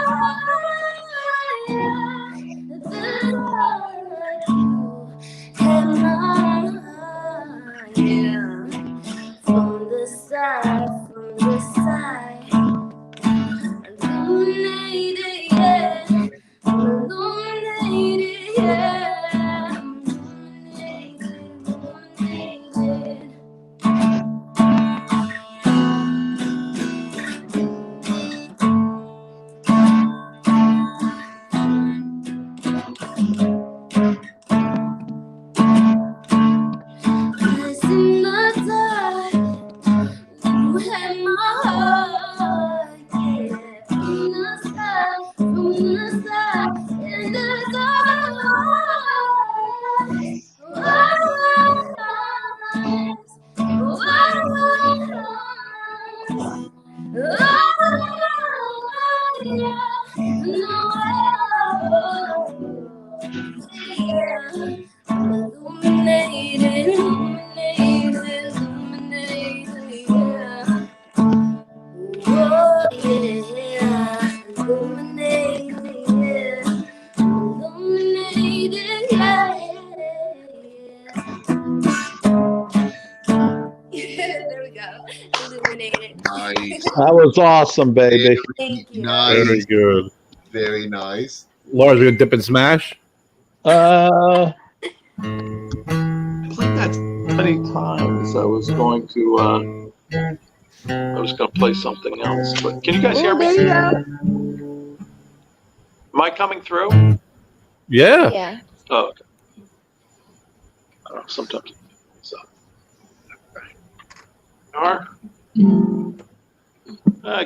From the side, illuminated, yeah, illuminated, yeah, illuminated. Cause in the dark, you had my heart, yeah. From the start, in the dark, illuminated, yeah. Oh, yeah, illuminated, yeah. Illuminated, yeah. There we go. Illuminated. Nice. That was awesome, baby. Thank you. Nice. Very good. Very nice. Laura's going to dip and smash. I played that many times. I was going to play something else. But can you guys hear There me? you go. Am I coming through? Yeah. Yeah. Oh, okay. I don't know, sometimes. So. Are?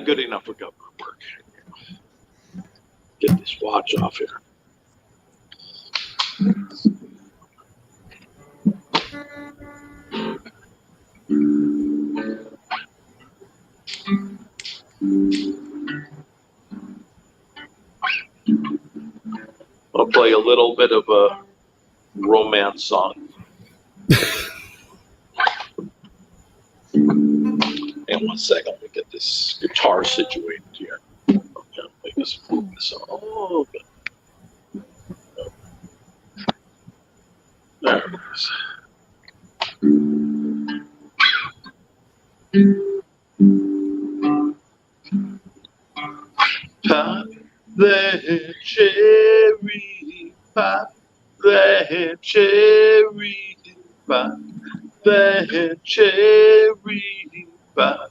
Good enough for government work. Get this watch off here. I'll play a little bit of a romance song. And 1 second, let me get this guitar situated here. Okay, make this focus on a little bit. There it is. Pop that cherry, pop that cherry, pop that cherry, pop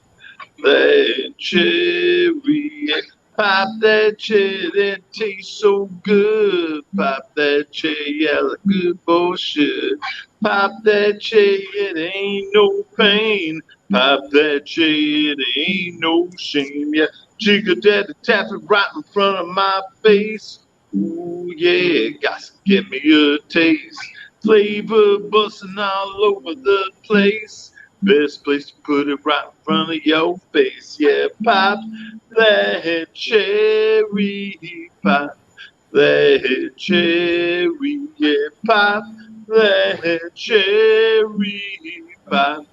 that cherry, pop that cherry that tastes so good. Pop that cherry, yeah, like good bullshit. Pop that cherry, it ain't no pain. Pop that cherry, it ain't no shame. Yeah, jigger daddy tap it right in front of my face. Ooh yeah, got to give me a taste. Flavor busting all over the place. Best place to put it right in front of your face. Yeah, pop that cherry, pop that cherry, yeah, pop that cherry, pop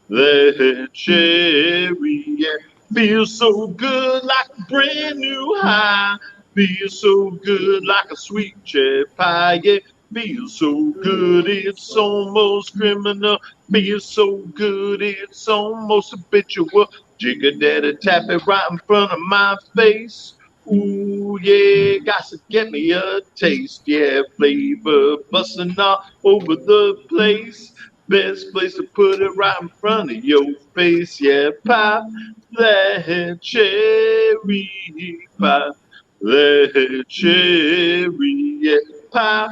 that cherry, yeah. Feels so good like a brand new high. Feels so good like a sweet cherry pie, yeah. Feels so good, it's almost criminal. Feels so good, it's almost habitual. Jigger daddy tap it right in front of my face. Ooh, yeah, got to get me a taste. Yeah, flavor busting all over the place. Best place to put it right in front of your face. Yeah, pop that cherry, pop that cherry, yeah, pop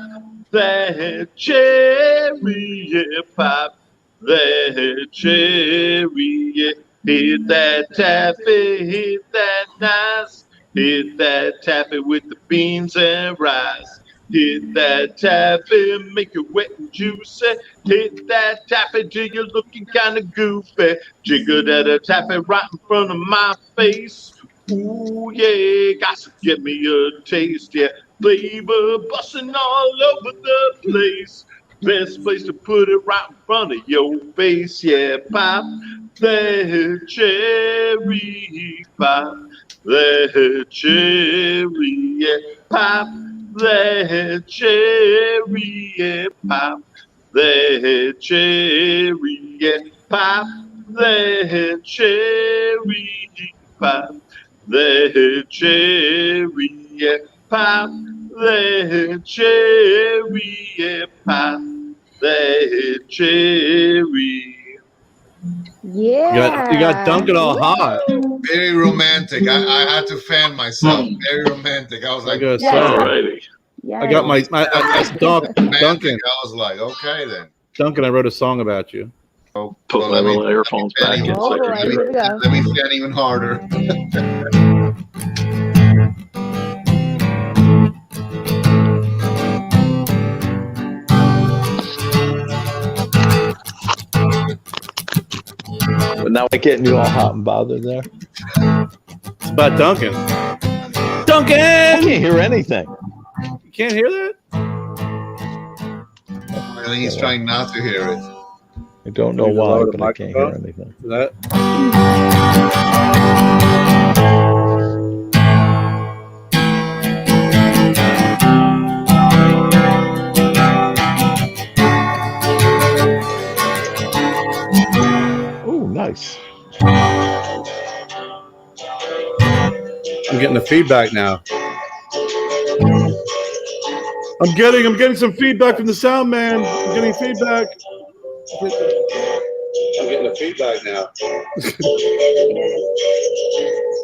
that cherry, yeah, pop that cherry, yeah. Hit that taffy, hit that nice. Hit that taffy with the beans and rice. Hit that taffy, make it wet and juicy. Hit that taffy till you're looking kind of goofy. Jiggle that taffy right in front of my face. Ooh yeah, got to get me a taste. Yeah, flavor busting all over the place. Best place to put it right in front of your face. Yeah, pop that cherry, pop that cherry, yeah, pop that cherry, yeah, pop that cherry, yeah, pop that cherry, pop that cherry, yeah, pop that cherry, yeah, pop that cherry. Yeah. You got Duncan all hot. Very romantic. I had to fan myself. Very romantic. I was like, Yes. Alrighty. Yes. I got my Duncan. I was like, okay then. Duncan, I wrote a song about you. Oh, Put my little earphones back in. Oh boy, here we go. Let me fan even harder. But now I getting you all hot and bothered there. It's about Duncan. I Duncan! can't hear anything. You can't hear that? I think he's trying not to hear it. I don't know Maybe why, lower the but I can't hear microphone? anything. Is that? Oh, nice. I'm getting the feedback now. I'm getting some feedback from the sound man. I'm getting feedback. I'm getting the feedback now.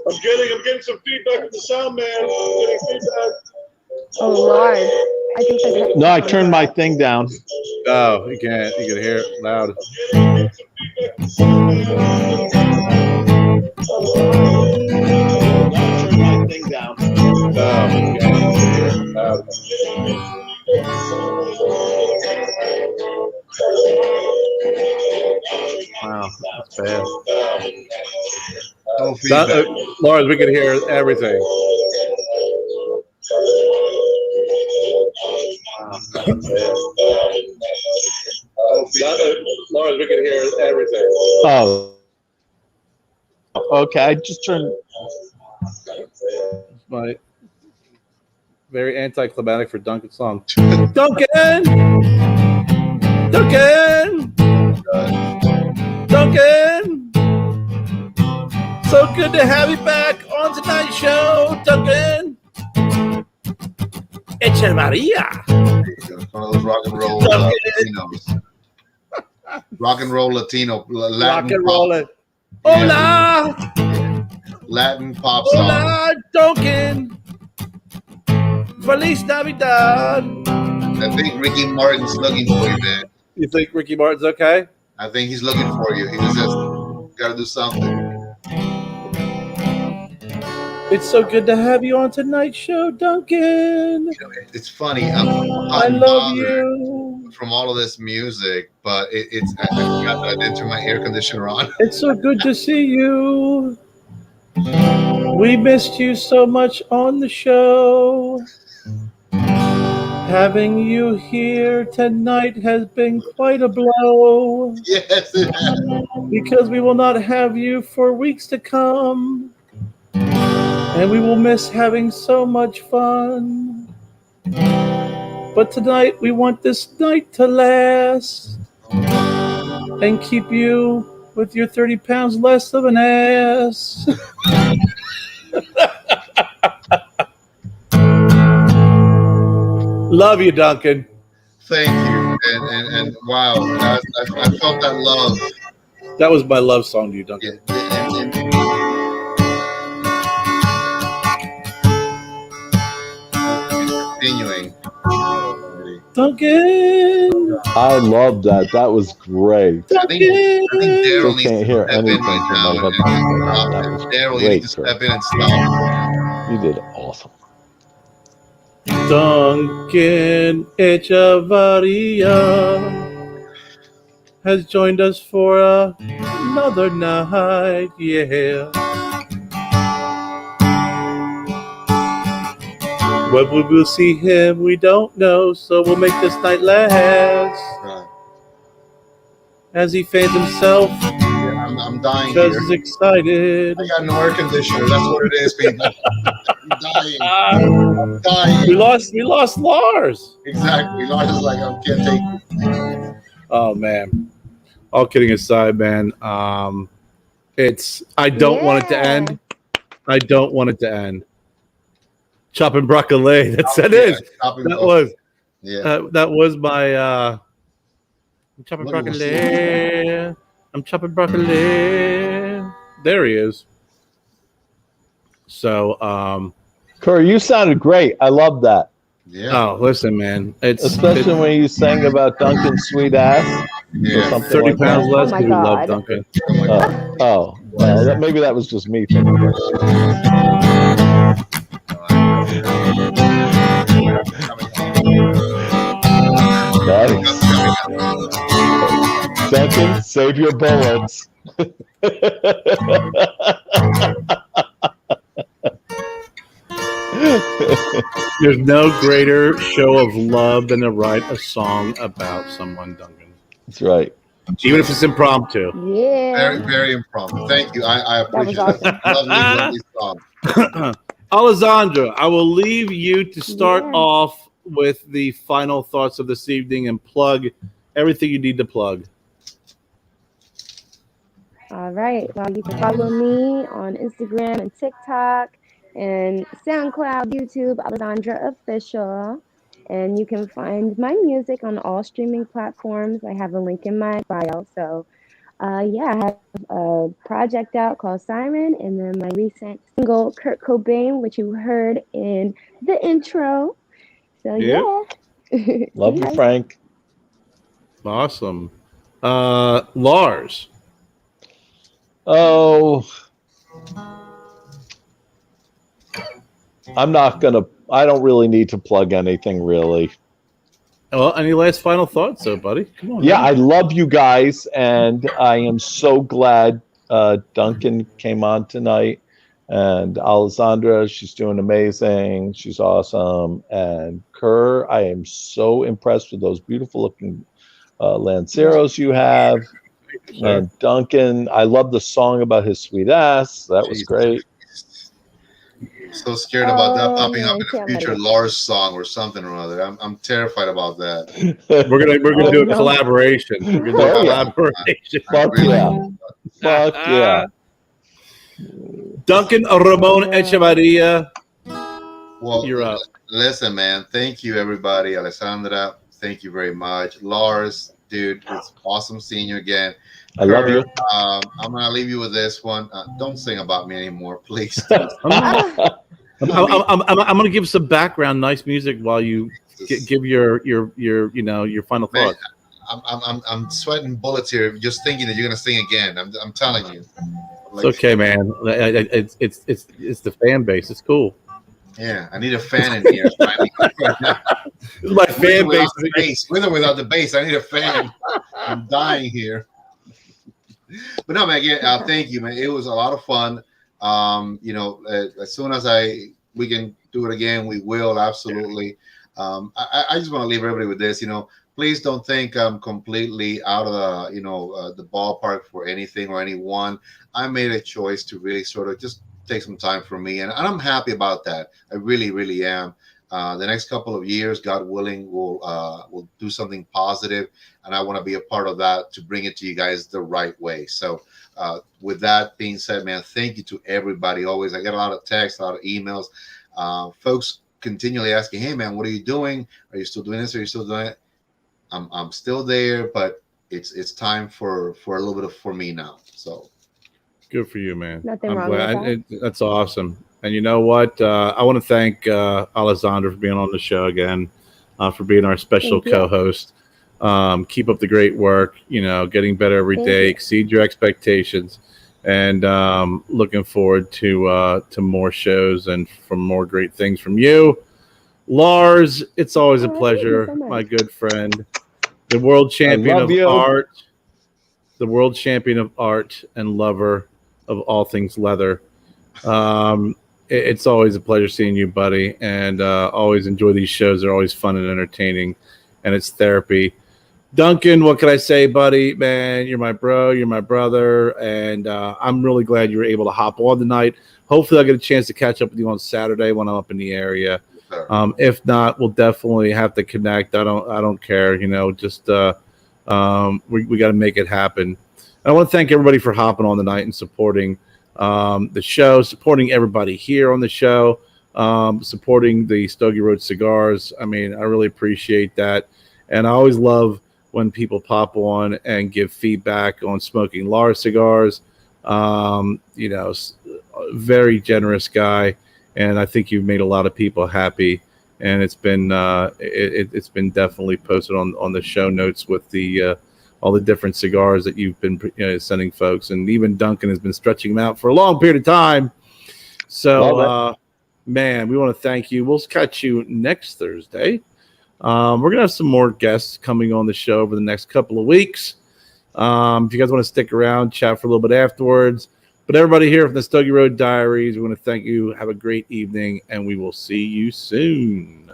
I'm getting some feedback from the sound man. I'm getting feedback. Oh Lord. I think that's No, I turned my thing down. Oh, you can hear it loud. Turn my thing down. Wow, that's bad. No feedback. Lars, we can hear everything. Lars, we can hear everything. Oh. Okay, I just turned. My very anticlimactic for Duncan's song. Duncan! Duncan! Duncan! So good to have you back on tonight's show, Duncan! Echevarria! One of those rock and roll Latinos. Rock and roll Latino. Latin Rock and pop. roll it. Hola! Latin pop song. Hola, Duncan! Feliz Navidad! I think Ricky Martin's looking for you, man. You think Ricky Martin's okay? I think he's looking for you. He just says, gotta do something. It's so good to have you on tonight's show, Duncan. It's funny. I love you. From all of this music, but it's I forgot that I didn't turn my air conditioner on. It's so good to see you. We missed you so much on the show. Having you here tonight has been quite a blow. Yes, it has. Because we will not have you for weeks to come. And we will miss having so much fun. But tonight we want this night to last and keep you with your 30 pounds less of an ass. Love you, Duncan. Thank you. And wow, I felt that love. That was my love song to you, Duncan. Continuing. Duncan. I love that. That was great. I think Daryl needs can't to hear step in anything right from now. my headphones. That was Daryl, you need to step in and stop. You did awesome. Duncan Echevarria has joined us for another night, yeah. When we will see him, we don't know, so we'll make this night last. Right. As he fans himself, Yeah, I'm dying because here. he's excited. I got no air conditioner. That's what it is, people. I'm dying. I'm dying. We lost Lars. Exactly. Lars is like, I can't take it. Oh man. All kidding aside, man. I don't want it to end. I don't want it to end. Chopping broccoli. That was my I'm chopping broccoli. I'm chopping broccoli. There he is. So Curry, you sounded great. I love that. Yeah. oh listen, man. Especially when you sang about Duncan's sweet ass. Yeah. Something 30 like pounds that. less. Oh my We love God. Duncan. Well, maybe that was just me thinking this. Nice. Duncan, save your bullets. There's no greater show of love than to write a song about someone, Duncan. That's right. Even if it's impromptu. Yeah. Very, very impromptu. Thank you. I appreciate that. awesome. Lovely song. Alessandra, I will leave you to start off with the final thoughts of this evening and plug everything you need to plug. All right. Well, you can follow me on Instagram and TikTok and SoundCloud, YouTube, Alessandra Official. And you can find my music on all streaming platforms. I have a link in my bio. So, I have a project out called Siren, and then my recent single, Kurt Cobain, which you heard in the intro. So, Love you, Frank. Awesome. Lars. Oh, I don't really need to plug anything really. Well, any last final thoughts, though, buddy? Come on. Yeah, man. I love you guys, and I am so glad Duncan came on tonight. And Alessandra, she's doing amazing. She's awesome. And Kerr, I am so impressed with those beautiful looking Lanceros you have. And Duncan, I love the song about his sweet ass. That was great. So scared about that popping man, up in a can't let future it. Lars song or something or other. I'm terrified about that. We're gonna do a no. collaboration. We're gonna do a Oh, yeah. collaboration. Fuck really- yeah. Fuck yeah. Duncan Ramon No. Echevarria, Well, you're up. listen, man. Thank you, everybody. Alessandra, thank you very much. Lars, dude, it's awesome seeing you again. I love you. I'm gonna leave you with this one. Don't sing about me anymore, please. I'm gonna give some background, nice music while you give your final Man, thoughts. I'm sweating bullets here just thinking that you're gonna sing again. I'm telling you. It's okay, man. It's the fan base. It's cool. Yeah, I need a fan in here right now. This is my fan base. With or without the bass, I need a fan. I'm dying here. But no, man. Again, thank you, man. It was a lot of fun. As soon as we can do it again, we will absolutely. I just want to leave everybody with this. Please don't think I'm completely out of the ballpark for anything or anyone. I made a choice to really sort of just take some time for me, and I'm happy about that. I really, really am. The next couple of years, God willing, we'll do something positive, and I want to be a part of that to bring it to you guys the right way. So, with that being said, man, thank you to everybody. Always, I get a lot of texts, a lot of emails, folks continually asking, "Hey, man, what are you doing? Are you still doing this? Are you still doing it?" I'm still there, but it's time for a little bit of for me now. So. Good for you, man. Nothing I'm wrong glad. with that. That's awesome. And you know what? I want to thank Alessandra for being on the show again, for being our special Thank you. co-host. Keep up the great work. Getting better every Thank day. you. Exceed your expectations, and looking forward to more shows and from more great things from you, Lars. It's always a Oh, thank you pleasure, so much. my good friend, the world champion love of you. art, the world champion of art and lover of all things leather. It's always a pleasure seeing you, buddy, and always enjoy these shows. They're always fun and entertaining, and it's therapy. Duncan, what can I say, buddy? Man, you're my bro, you're my brother, and I'm really glad you were able to hop on tonight. Hopefully, I'll get a chance to catch up with you on Saturday when I'm up in the area. If not, we'll definitely have to connect. I don't care. Just we got to make it happen. I want to thank everybody for hopping on tonight and supporting the show, supporting everybody here on the show, supporting the Stogie Road cigars. I mean, I really appreciate that. And I always love when people pop on and give feedback on smoking Lars cigars. Very generous guy. And I think you've made a lot of people happy. And it's been it's been definitely posted on the show notes with the all the different cigars that you've been sending folks, and even Duncan has been stretching them out for a long period of time. So, man, we want to thank you. We'll catch you next Thursday. We're gonna have some more guests coming on the show over the next couple of weeks. If you guys want to stick around, chat for a little bit afterwards. But everybody here from the Stogie Road Diaries, we want to thank you. Have a great evening, and we will see you soon.